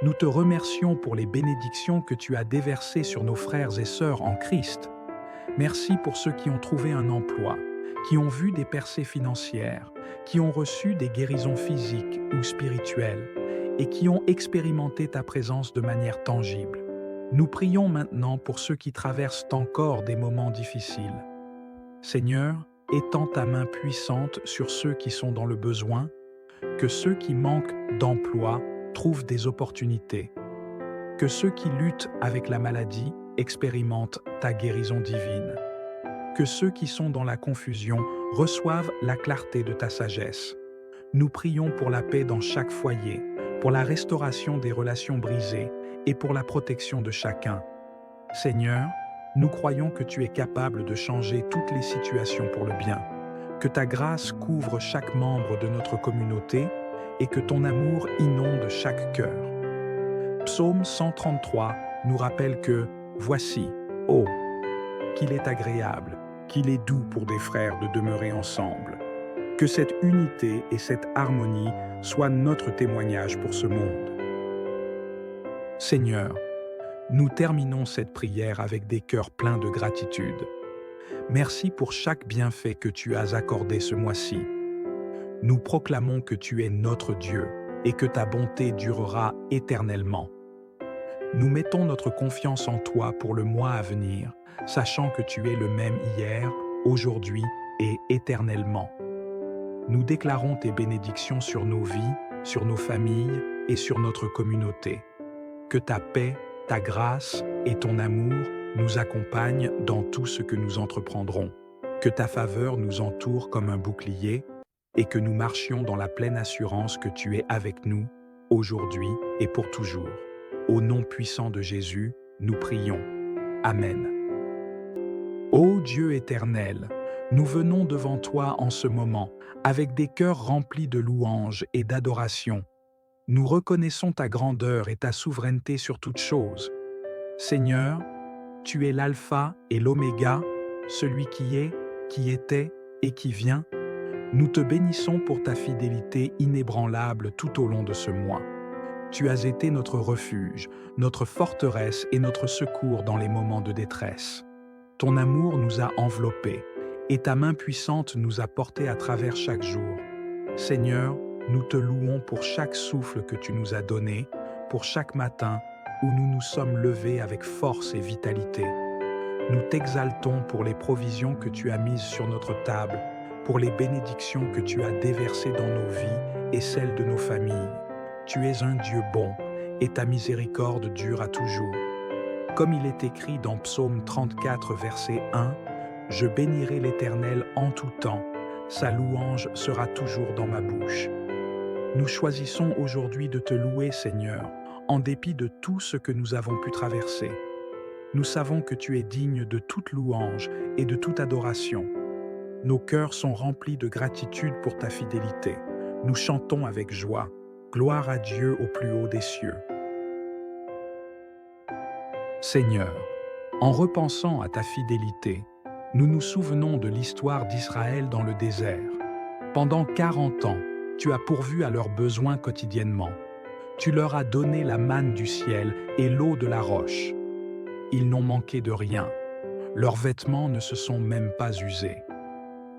Nous te remercions pour les bénédictions que tu as déversées sur nos frères et sœurs en Christ. Merci pour ceux qui ont trouvé un emploi, qui ont vu des percées financières, qui ont reçu des guérisons physiques ou spirituelles et qui ont expérimenté ta présence de manière tangible. Nous prions maintenant pour ceux qui traversent encore des moments difficiles. Seigneur, étends ta main puissante sur ceux qui sont dans le besoin, que ceux qui manquent d'emploi trouvent des opportunités, que ceux qui luttent avec la maladie expérimentent ta guérison divine, que ceux qui sont dans la confusion reçoivent la clarté de ta sagesse. Nous prions pour la paix dans chaque foyer, pour la restauration des relations brisées et pour la protection de chacun. Seigneur, nous croyons que tu es capable de changer toutes les situations pour le bien, que ta grâce couvre chaque membre de notre communauté et que ton amour inonde chaque cœur. Psaume 133 nous rappelle que « Voici, ô, qu'il est agréable, qu'il est doux pour des frères de demeurer ensemble. » Que cette unité et cette harmonie soient notre témoignage pour ce monde. Seigneur, nous terminons cette prière avec des cœurs pleins de gratitude. Merci pour chaque bienfait que tu as accordé ce mois-ci. Nous proclamons que tu es notre Dieu et que ta bonté durera éternellement. Nous mettons notre confiance en toi pour le mois à venir, sachant que tu es le même hier, aujourd'hui et éternellement. Nous déclarons tes bénédictions sur nos vies, sur nos familles et sur notre communauté. Que ta paix, ta grâce et ton amour nous accompagnent dans tout ce que nous entreprendrons. Que ta faveur nous entoure comme un bouclier et que nous marchions dans la pleine assurance que tu es avec nous, aujourd'hui et pour toujours. Au nom puissant de Jésus, nous prions. Amen. Ô Dieu éternel, nous venons devant toi en ce moment, avec des cœurs remplis de louanges et d'adoration. Nous reconnaissons ta grandeur et ta souveraineté sur toutes choses. Seigneur, tu es l'alpha et l'oméga, celui qui est, qui était et qui vient. Nous te bénissons pour ta fidélité inébranlable tout au long de ce mois. Tu as été notre refuge, notre forteresse et notre secours dans les moments de détresse. Ton amour nous a enveloppés et ta main puissante nous a portés à travers chaque jour. Seigneur, nous te louons pour chaque souffle que tu nous as donné, pour chaque matin où nous nous sommes levés avec force et vitalité. Nous t'exaltons pour les provisions que tu as mises sur notre table, pour les bénédictions que tu as déversées dans nos vies et celles de nos familles. Tu es un Dieu bon et ta miséricorde dure à toujours. Comme il est écrit dans Psaume 34, verset 1, « Je bénirai l'Éternel en tout temps, sa louange sera toujours dans ma bouche. » Nous choisissons aujourd'hui de te louer, Seigneur, en dépit de tout ce que nous avons pu traverser. Nous savons que tu es digne de toute louange et de toute adoration. Nos cœurs sont remplis de gratitude pour ta fidélité. Nous chantons avec joie. Gloire à Dieu au plus haut des cieux. Seigneur, en repensant à ta fidélité, nous nous souvenons de l'histoire d'Israël dans le désert. Pendant 40 ans, tu as pourvu à leurs besoins quotidiennement. Tu leur as donné la manne du ciel et l'eau de la roche. Ils n'ont manqué de rien. Leurs vêtements ne se sont même pas usés.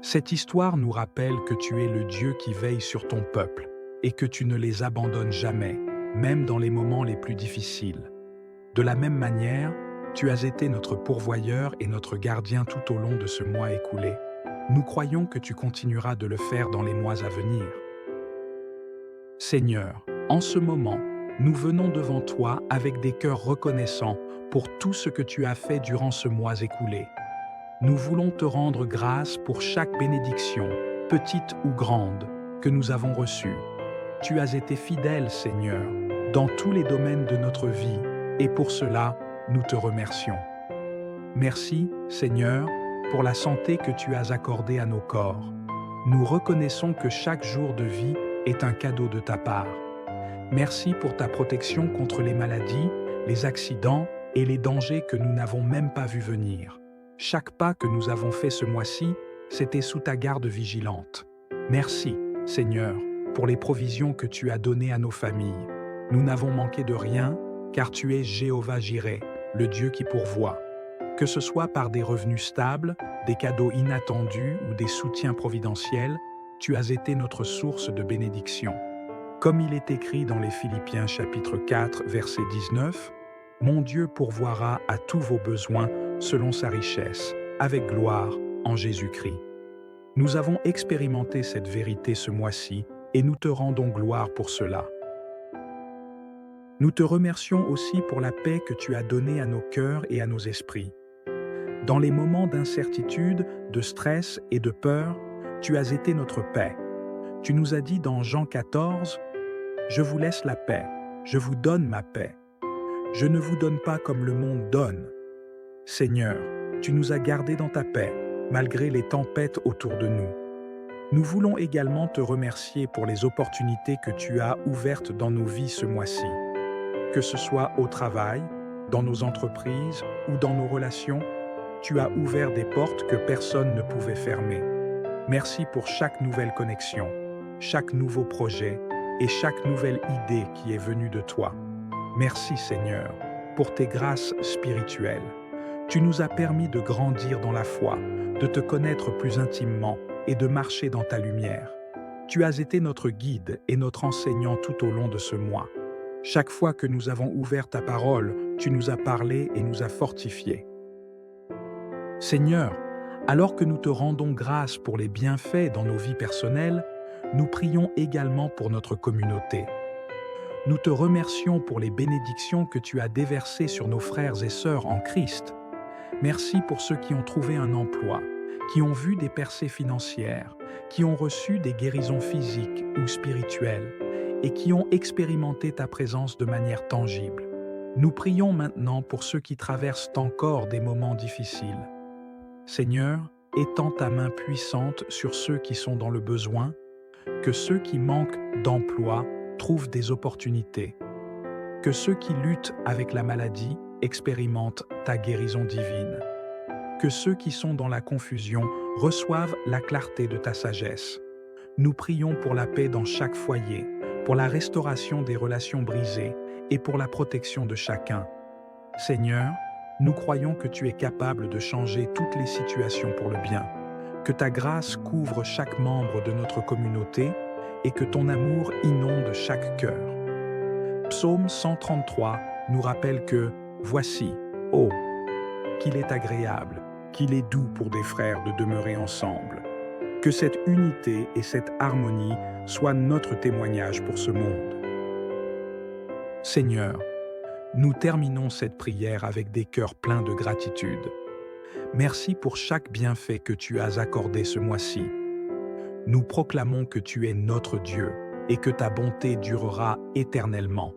Cette histoire nous rappelle que tu es le Dieu qui veille sur ton peuple et que tu ne les abandonnes jamais, même dans les moments les plus difficiles. De la même manière, tu as été notre pourvoyeur et notre gardien tout au long de ce mois écoulé. Nous croyons que tu continueras de le faire dans les mois à venir. Seigneur, en ce moment, nous venons devant toi avec des cœurs reconnaissants pour tout ce que tu as fait durant ce mois écoulé. Nous voulons te rendre grâce pour chaque bénédiction, petite ou grande, que nous avons reçue. Tu as été fidèle, Seigneur, dans tous les domaines de notre vie, et pour cela, nous te remercions. Merci, Seigneur, pour la santé que tu as accordée à nos corps. Nous reconnaissons que chaque jour de vie est un cadeau de ta part. Merci pour ta protection contre les maladies, les accidents et les dangers que nous n'avons même pas vus venir. Chaque pas que nous avons fait ce mois-ci, c'était sous ta garde vigilante. Merci, Seigneur, pour les provisions que tu as données à nos familles. Nous n'avons manqué de rien, car tu es Jéhovah Jireh, le Dieu qui pourvoit. Que ce soit par des revenus stables, des cadeaux inattendus ou des soutiens providentiels, tu as été notre source de bénédiction. Comme il est écrit dans les Philippiens chapitre 4, verset 19, « Mon Dieu pourvoira à tous vos besoins selon sa richesse, avec gloire en Jésus-Christ. » Nous avons expérimenté cette vérité ce mois-ci et nous te rendons gloire pour cela. Nous te remercions aussi pour la paix que tu as donnée à nos cœurs et à nos esprits. Dans les moments d'incertitude, de stress et de peur, tu as été notre paix. Tu nous as dit dans Jean 14, « Je vous laisse la paix, je vous donne ma paix. Je ne vous donne pas comme le monde donne. » Seigneur, tu nous as gardés dans ta paix, malgré les tempêtes autour de nous. Nous voulons également te remercier pour les opportunités que tu as ouvertes dans nos vies ce mois-ci. Que ce soit au travail, dans nos entreprises ou dans nos relations, tu as ouvert des portes que personne ne pouvait fermer. Merci pour chaque nouvelle connexion, chaque nouveau projet et chaque nouvelle idée qui est venue de toi. Merci Seigneur, pour tes grâces spirituelles. Tu nous as permis de grandir dans la foi, de te connaître plus intimement et de marcher dans ta lumière. Tu as été notre guide et notre enseignant tout au long de ce mois. Chaque fois que nous avons ouvert ta parole, tu nous as parlé et nous as fortifiés. Seigneur, alors que nous te rendons grâce pour les bienfaits dans nos vies personnelles, nous prions également pour notre communauté. Nous te remercions pour les bénédictions que tu as déversées sur nos frères et sœurs en Christ. Merci pour ceux qui ont trouvé un emploi, qui ont vu des percées financières, qui ont reçu des guérisons physiques ou spirituelles et qui ont expérimenté ta présence de manière tangible. Nous prions maintenant pour ceux qui traversent encore des moments difficiles. Seigneur, étends ta main puissante sur ceux qui sont dans le besoin, que ceux qui manquent d'emploi trouvent des opportunités, que ceux qui luttent avec la maladie expérimentent ta guérison divine, que ceux qui sont dans la confusion reçoivent la clarté de ta sagesse. Nous prions pour la paix dans chaque foyer, pour la restauration des relations brisées et pour la protection de chacun. Seigneur, nous croyons que tu es capable de changer toutes les situations pour le bien, que ta grâce couvre chaque membre de notre communauté et que ton amour inonde chaque cœur. Psaume 133 nous rappelle que « Voici, oh, qu'il est agréable, qu'il est doux pour des frères de demeurer ensemble. » Que cette unité et cette harmonie soient notre témoignage pour ce monde. Seigneur, nous terminons cette prière avec des cœurs pleins de gratitude. Merci pour chaque bienfait que tu as accordé ce mois-ci. Nous proclamons que tu es notre Dieu et que ta bonté durera éternellement.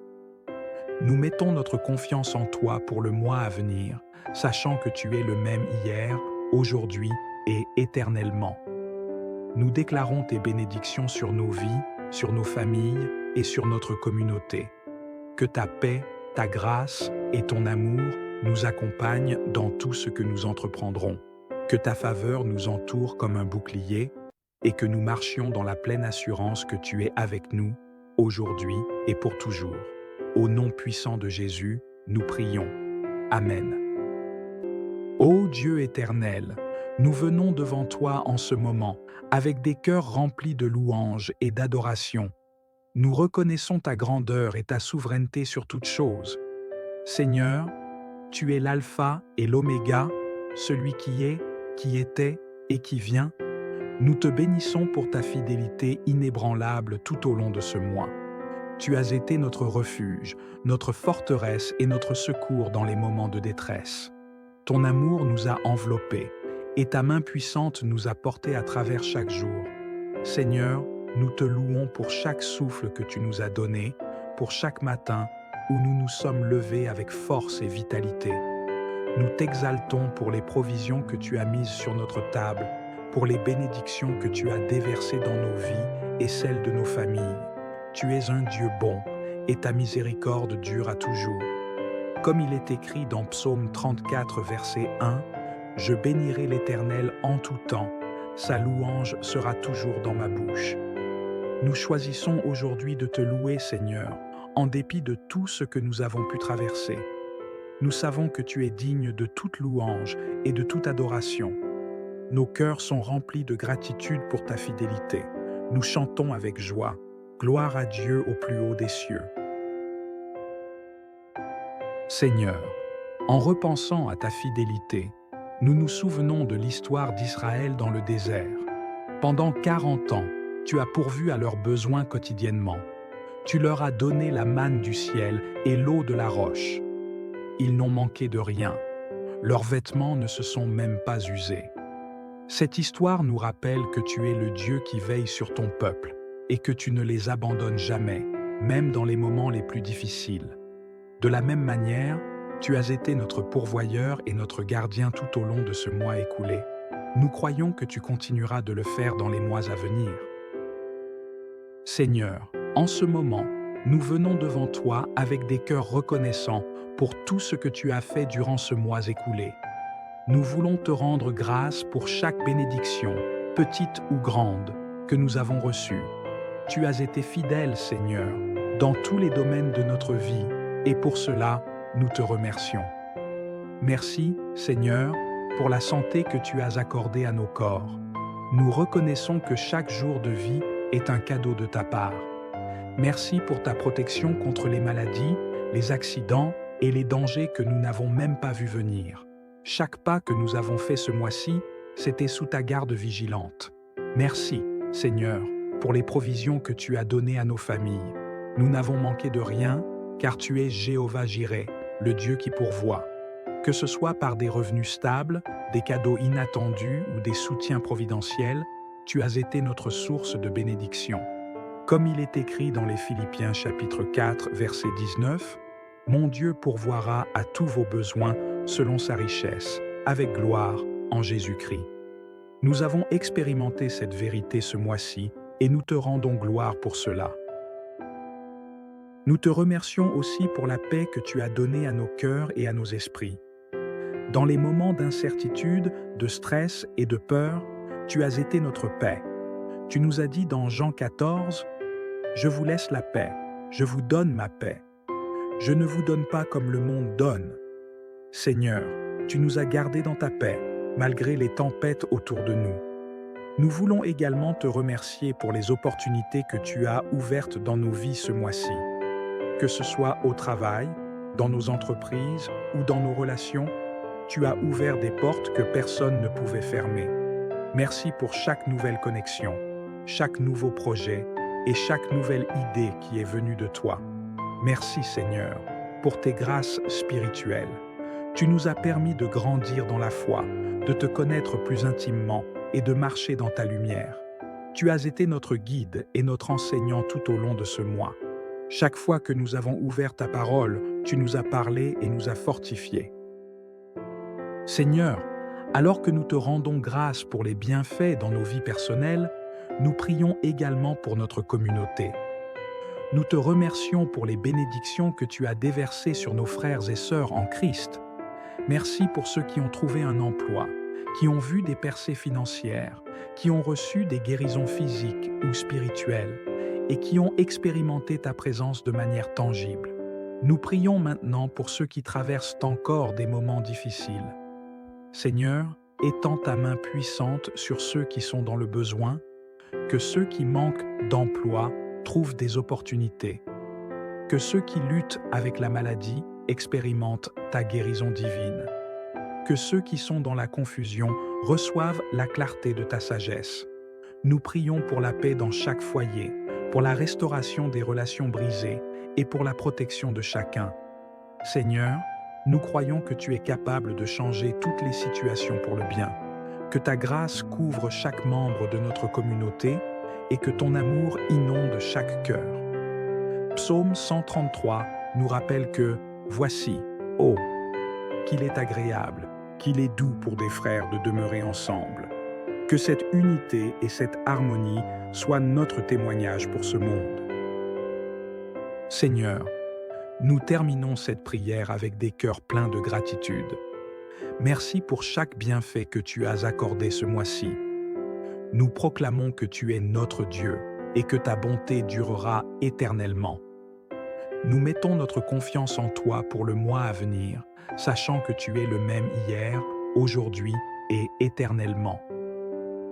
Nous mettons notre confiance en toi pour le mois à venir, sachant que tu es le même hier, aujourd'hui et éternellement. Nous déclarons tes bénédictions sur nos vies, sur nos familles et sur notre communauté. Que ta paix, ta grâce et ton amour nous accompagnent dans tout ce que nous entreprendrons. Que ta faveur nous entoure comme un bouclier et que nous marchions dans la pleine assurance que tu es avec nous, aujourd'hui et pour toujours. Au nom puissant de Jésus, nous prions. Amen. Ô Dieu éternel, nous venons devant toi en ce moment, avec des cœurs remplis de louanges et d'adoration. Nous reconnaissons ta grandeur et ta souveraineté sur toutes choses. Seigneur, tu es l'alpha et l'oméga, celui qui est, qui était et qui vient. Nous te bénissons pour ta fidélité inébranlable tout au long de ce mois. Tu as été notre refuge, notre forteresse et notre secours dans les moments de détresse. Ton amour nous a enveloppés et ta main puissante nous a portés à travers chaque jour. Seigneur, nous te louons pour chaque souffle que tu nous as donné, pour chaque matin où nous nous sommes levés avec force et vitalité. Nous t'exaltons pour les provisions que tu as mises sur notre table, pour les bénédictions que tu as déversées dans nos vies et celles de nos familles. Tu es un Dieu bon et ta miséricorde dure à toujours. Comme il est écrit dans Psaume 34, verset 1, « Je bénirai l'Éternel en tout temps, sa louange sera toujours dans ma bouche. » Nous choisissons aujourd'hui de te louer, Seigneur, en dépit de tout ce que nous avons pu traverser. Nous savons que tu es digne de toute louange et de toute adoration. Nos cœurs sont remplis de gratitude pour ta fidélité. Nous chantons avec joie. Gloire à Dieu au plus haut des cieux. Seigneur, en repensant à ta fidélité, nous nous souvenons de l'histoire d'Israël dans le désert. Pendant 40 ans, tu as pourvu à leurs besoins quotidiennement. Tu leur as donné la manne du ciel et l'eau de la roche. Ils n'ont manqué de rien. Leurs vêtements ne se sont même pas usés. Cette histoire nous rappelle que tu es le Dieu qui veille sur ton peuple et que tu ne les abandonnes jamais, même dans les moments les plus difficiles. De la même manière, tu as été notre pourvoyeur et notre gardien tout au long de ce mois écoulé. Nous croyons que tu continueras de le faire dans les mois à venir. Seigneur, en ce moment, nous venons devant toi avec des cœurs reconnaissants pour tout ce que tu as fait durant ce mois écoulé. Nous voulons te rendre grâce pour chaque bénédiction, petite ou grande, que nous avons reçue. Tu as été fidèle, Seigneur, dans tous les domaines de notre vie, et pour cela, nous te remercions. Merci, Seigneur, pour la santé que tu as accordée à nos corps. Nous reconnaissons que chaque jour de vie est un cadeau de ta part. Merci pour ta protection contre les maladies, les accidents et les dangers que nous n'avons même pas vus venir. Chaque pas que nous avons fait ce mois-ci, c'était sous ta garde vigilante. Merci, Seigneur, pour les provisions que tu as données à nos familles. Nous n'avons manqué de rien, car tu es Jéhovah Jireh, le Dieu qui pourvoit. Que ce soit par des revenus stables, des cadeaux inattendus ou des soutiens providentiels, tu as été notre source de bénédiction. Comme il est écrit dans les Philippiens chapitre 4, verset 19, « Mon Dieu pourvoira à tous vos besoins selon sa richesse, avec gloire en Jésus-Christ. » Nous avons expérimenté cette vérité ce mois-ci et nous te rendons gloire pour cela. Nous te remercions aussi pour la paix que tu as donnée à nos cœurs et à nos esprits. Dans les moments d'incertitude, de stress et de peur, tu as été notre paix. Tu nous as dit dans Jean 14, « Je vous laisse la paix, je vous donne ma paix. Je ne vous donne pas comme le monde donne. » Seigneur, tu nous as gardés dans ta paix, malgré les tempêtes autour de nous. Nous voulons également te remercier pour les opportunités que tu as ouvertes dans nos vies ce mois-ci. Que ce soit au travail, dans nos entreprises ou dans nos relations, tu as ouvert des portes que personne ne pouvait fermer. Merci pour chaque nouvelle connexion, chaque nouveau projet et chaque nouvelle idée qui est venue de toi. Merci Seigneur, pour tes grâces spirituelles. Tu nous as permis de grandir dans la foi, de te connaître plus intimement et de marcher dans ta lumière. Tu as été notre guide et notre enseignant tout au long de ce mois. Chaque fois que nous avons ouvert ta parole, tu nous as parlé et nous as fortifiés. Seigneur, alors que nous te rendons grâce pour les bienfaits dans nos vies personnelles, nous prions également pour notre communauté. Nous te remercions pour les bénédictions que tu as déversées sur nos frères et sœurs en Christ. Merci pour ceux qui ont trouvé un emploi, qui ont vu des percées financières, qui ont reçu des guérisons physiques ou spirituelles et qui ont expérimenté ta présence de manière tangible. Nous prions maintenant pour ceux qui traversent encore des moments difficiles. Seigneur, étends ta main puissante sur ceux qui sont dans le besoin, que ceux qui manquent d'emploi trouvent des opportunités, que ceux qui luttent avec la maladie expérimentent ta guérison divine, que ceux qui sont dans la confusion reçoivent la clarté de ta sagesse. Nous prions pour la paix dans chaque foyer, pour la restauration des relations brisées et pour la protection de chacun. Seigneur, nous croyons que tu es capable de changer toutes les situations pour le bien, que ta grâce couvre chaque membre de notre communauté et que ton amour inonde chaque cœur. Psaume 133 nous rappelle que « Voici, oh, qu'il est agréable, qu'il est doux pour des frères de demeurer ensemble. » Que cette unité et cette harmonie soient notre témoignage pour ce monde. Seigneur, nous terminons cette prière avec des cœurs pleins de gratitude. Merci pour chaque bienfait que tu as accordé ce mois-ci. Nous proclamons que tu es notre Dieu et que ta bonté durera éternellement. Nous mettons notre confiance en toi pour le mois à venir, sachant que tu es le même hier, aujourd'hui et éternellement.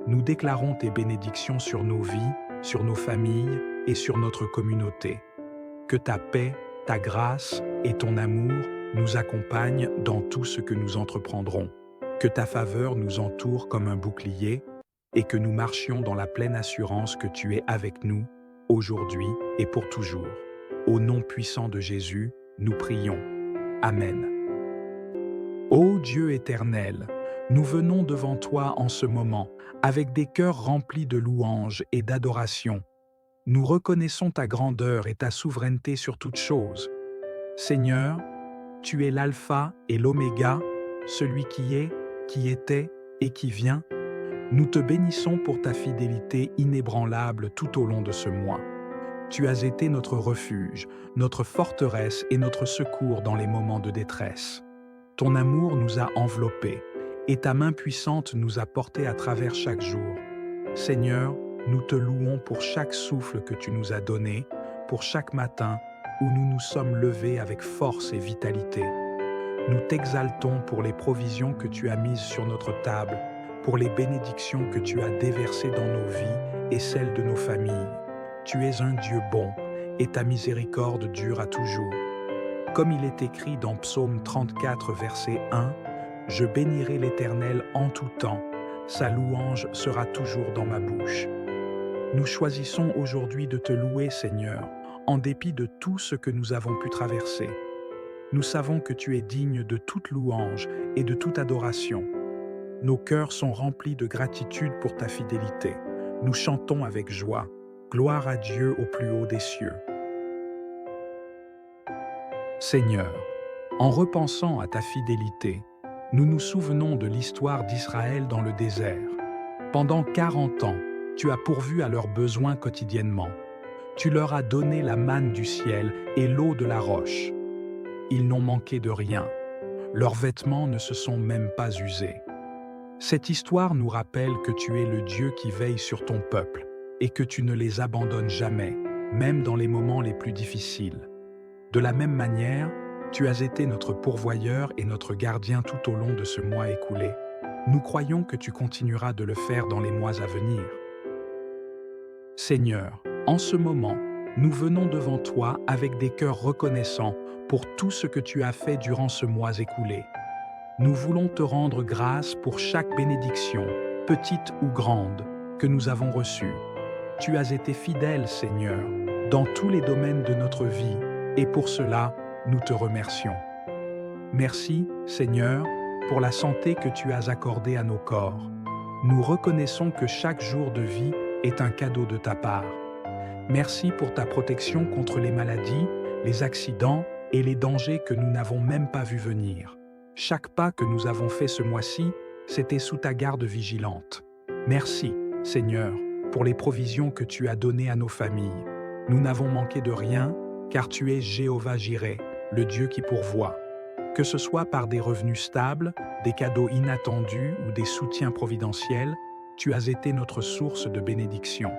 Nous déclarons tes bénédictions sur nos vies, sur nos familles et sur notre communauté. Que ta paix, ta grâce et ton amour nous accompagnent dans tout ce que nous entreprendrons. Que ta faveur nous entoure comme un bouclier et que nous marchions dans la pleine assurance que tu es avec nous, aujourd'hui et pour toujours. Au nom puissant de Jésus, nous prions. Amen. Ô Dieu éternel, nous venons devant toi en ce moment, avec des cœurs remplis de louanges et d'adoration. Nous reconnaissons ta grandeur et ta souveraineté sur toutes choses. Seigneur, tu es l'alpha et l'oméga, celui qui était et qui vient. Nous te bénissons pour ta fidélité inébranlable tout au long de ce mois. Tu as été notre refuge, notre forteresse et notre secours dans les moments de détresse. Ton amour nous a enveloppés et ta main puissante nous a portés à travers chaque jour. Seigneur, nous te louons pour chaque souffle que tu nous as donné, pour chaque matin où nous nous sommes levés avec force et vitalité. Nous t'exaltons pour les provisions que tu as mises sur notre table, pour les bénédictions que tu as déversées dans nos vies et celles de nos familles. Tu es un Dieu bon et ta miséricorde dure à toujours. Comme il est écrit dans Psaume 34, verset 1, « Je bénirai l'Éternel en tout temps, sa louange sera toujours dans ma bouche. » Nous choisissons aujourd'hui de te louer, Seigneur, en dépit de tout ce que nous avons pu traverser. Nous savons que tu es digne de toute louange et de toute adoration. Nos cœurs sont remplis de gratitude pour ta fidélité. Nous chantons avec joie. Gloire à Dieu au plus haut des cieux. Seigneur, en repensant à ta fidélité, nous nous souvenons de l'histoire d'Israël dans le désert. Pendant 40 ans, tu as pourvu à leurs besoins quotidiennement. Tu leur as donné la manne du ciel et l'eau de la roche. Ils n'ont manqué de rien. Leurs vêtements ne se sont même pas usés. Cette histoire nous rappelle que tu es le Dieu qui veille sur ton peuple et que tu ne les abandonnes jamais, même dans les moments les plus difficiles. De la même manière, tu as été notre pourvoyeur et notre gardien tout au long de ce mois écoulé. Nous croyons que tu continueras de le faire dans les mois à venir. Seigneur, en ce moment, nous venons devant toi avec des cœurs reconnaissants pour tout ce que tu as fait durant ce mois écoulé. Nous voulons te rendre grâce pour chaque bénédiction, petite ou grande, que nous avons reçue. Tu as été fidèle, Seigneur, dans tous les domaines de notre vie, et pour cela, nous te remercions. Merci, Seigneur, pour la santé que tu as accordée à nos corps. Nous reconnaissons que chaque jour de vie est un cadeau de ta part. Merci pour ta protection contre les maladies, les accidents et les dangers que nous n'avons même pas vus venir. Chaque pas que nous avons fait ce mois-ci, c'était sous ta garde vigilante. Merci, Seigneur, pour les provisions que tu as données à nos familles. Nous n'avons manqué de rien, car tu es Jéhovah Jireh, le Dieu qui pourvoit. Que ce soit par des revenus stables, des cadeaux inattendus ou des soutiens providentiels, tu as été notre source de bénédiction.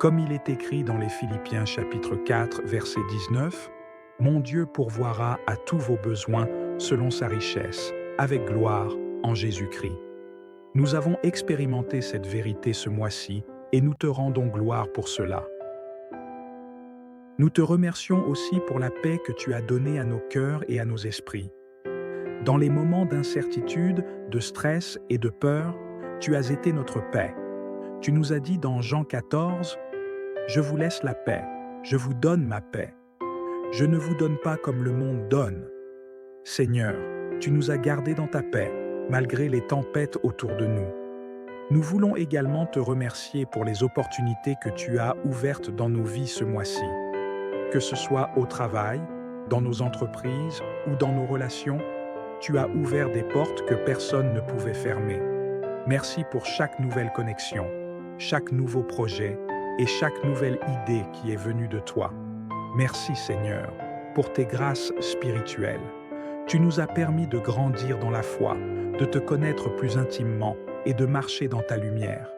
Comme il est écrit dans les Philippiens chapitre 4, verset 19, « Mon Dieu pourvoira à tous vos besoins selon sa richesse, avec gloire en Jésus-Christ. » Nous avons expérimenté cette vérité ce mois-ci et nous te rendons gloire pour cela. Nous te remercions aussi pour la paix que tu as donnée à nos cœurs et à nos esprits. Dans les moments d'incertitude, de stress et de peur, tu as été notre paix. Tu nous as dit dans Jean 14, « Je vous laisse la paix, je vous donne ma paix. Je ne vous donne pas comme le monde donne. » Seigneur, tu nous as gardés dans ta paix, malgré les tempêtes autour de nous. Nous voulons également te remercier pour les opportunités que tu as ouvertes dans nos vies ce mois-ci. Que ce soit au travail, dans nos entreprises ou dans nos relations, tu as ouvert des portes que personne ne pouvait fermer. Merci pour chaque nouvelle connexion, chaque nouveau projet et chaque nouvelle idée qui est venue de toi. Merci Seigneur pour tes grâces spirituelles. Tu nous as permis de grandir dans la foi, de te connaître plus intimement et de marcher dans ta lumière.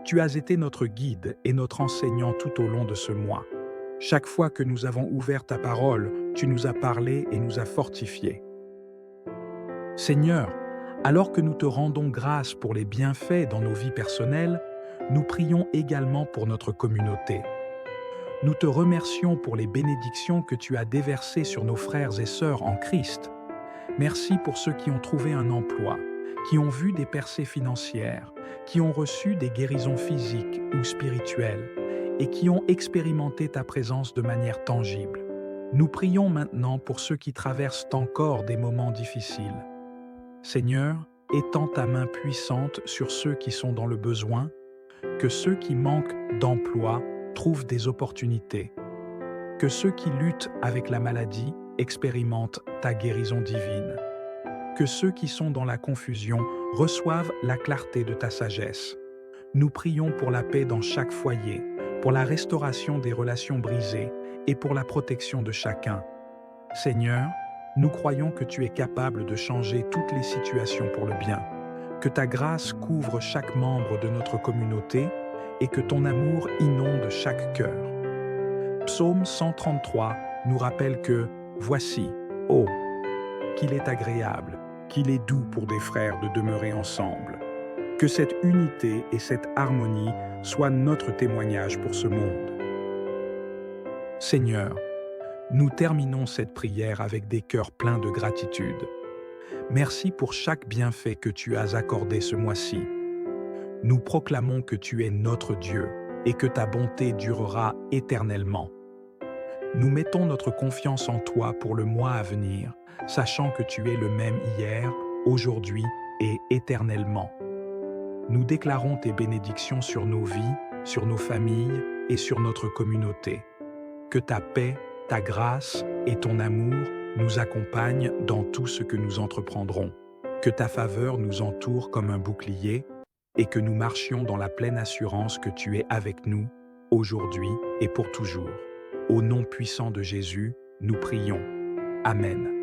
Tu as été notre guide et notre enseignant tout au long de ce mois. Chaque fois que nous avons ouvert ta parole tu nous as parlé et nous as fortifiés. Seigneur, alors que nous te rendons grâce pour les bienfaits dans nos vies personnelles, nous prions également pour notre communauté. Nous te remercions pour les bénédictions que tu as déversées sur nos frères et sœurs en Christ. Merci pour ceux qui ont trouvé un emploi, qui ont vu des percées financières, qui ont reçu des guérisons physiques ou spirituelles et qui ont expérimenté ta présence de manière tangible. Nous prions maintenant pour ceux qui traversent encore des moments difficiles. Seigneur, étends ta main puissante sur ceux qui sont dans le besoin, que ceux qui manquent d'emploi trouvent des opportunités, que ceux qui luttent avec la maladie expérimentent ta guérison divine, que ceux qui sont dans la confusion reçoivent la clarté de ta sagesse. Nous prions pour la paix dans chaque foyer, pour la restauration des relations brisées et pour la protection de chacun. Seigneur, nous croyons que tu es capable de changer toutes les situations pour le bien, que ta grâce couvre chaque membre de notre communauté et que ton amour inonde chaque cœur. Psaume 133 nous rappelle que « Voici, ô, qu'il est agréable, qu'il est doux pour des frères de demeurer ensemble. » Que cette unité et cette harmonie soient notre témoignage pour ce monde. Seigneur, nous terminons cette prière avec des cœurs pleins de gratitude. Merci pour chaque bienfait que tu as accordé ce mois-ci. Nous proclamons que tu es notre Dieu et que ta bonté durera éternellement. Nous mettons notre confiance en toi pour le mois à venir, sachant que tu es le même hier, aujourd'hui et éternellement. Nous déclarons tes bénédictions sur nos vies, sur nos familles et sur notre communauté. Que ta paix, ta grâce et ton amour nous accompagnent dans tout ce que nous entreprendrons. Que ta faveur nous entoure comme un bouclier et que nous marchions dans la pleine assurance que tu es avec nous, aujourd'hui et pour toujours. Au nom puissant de Jésus, nous prions. Amen.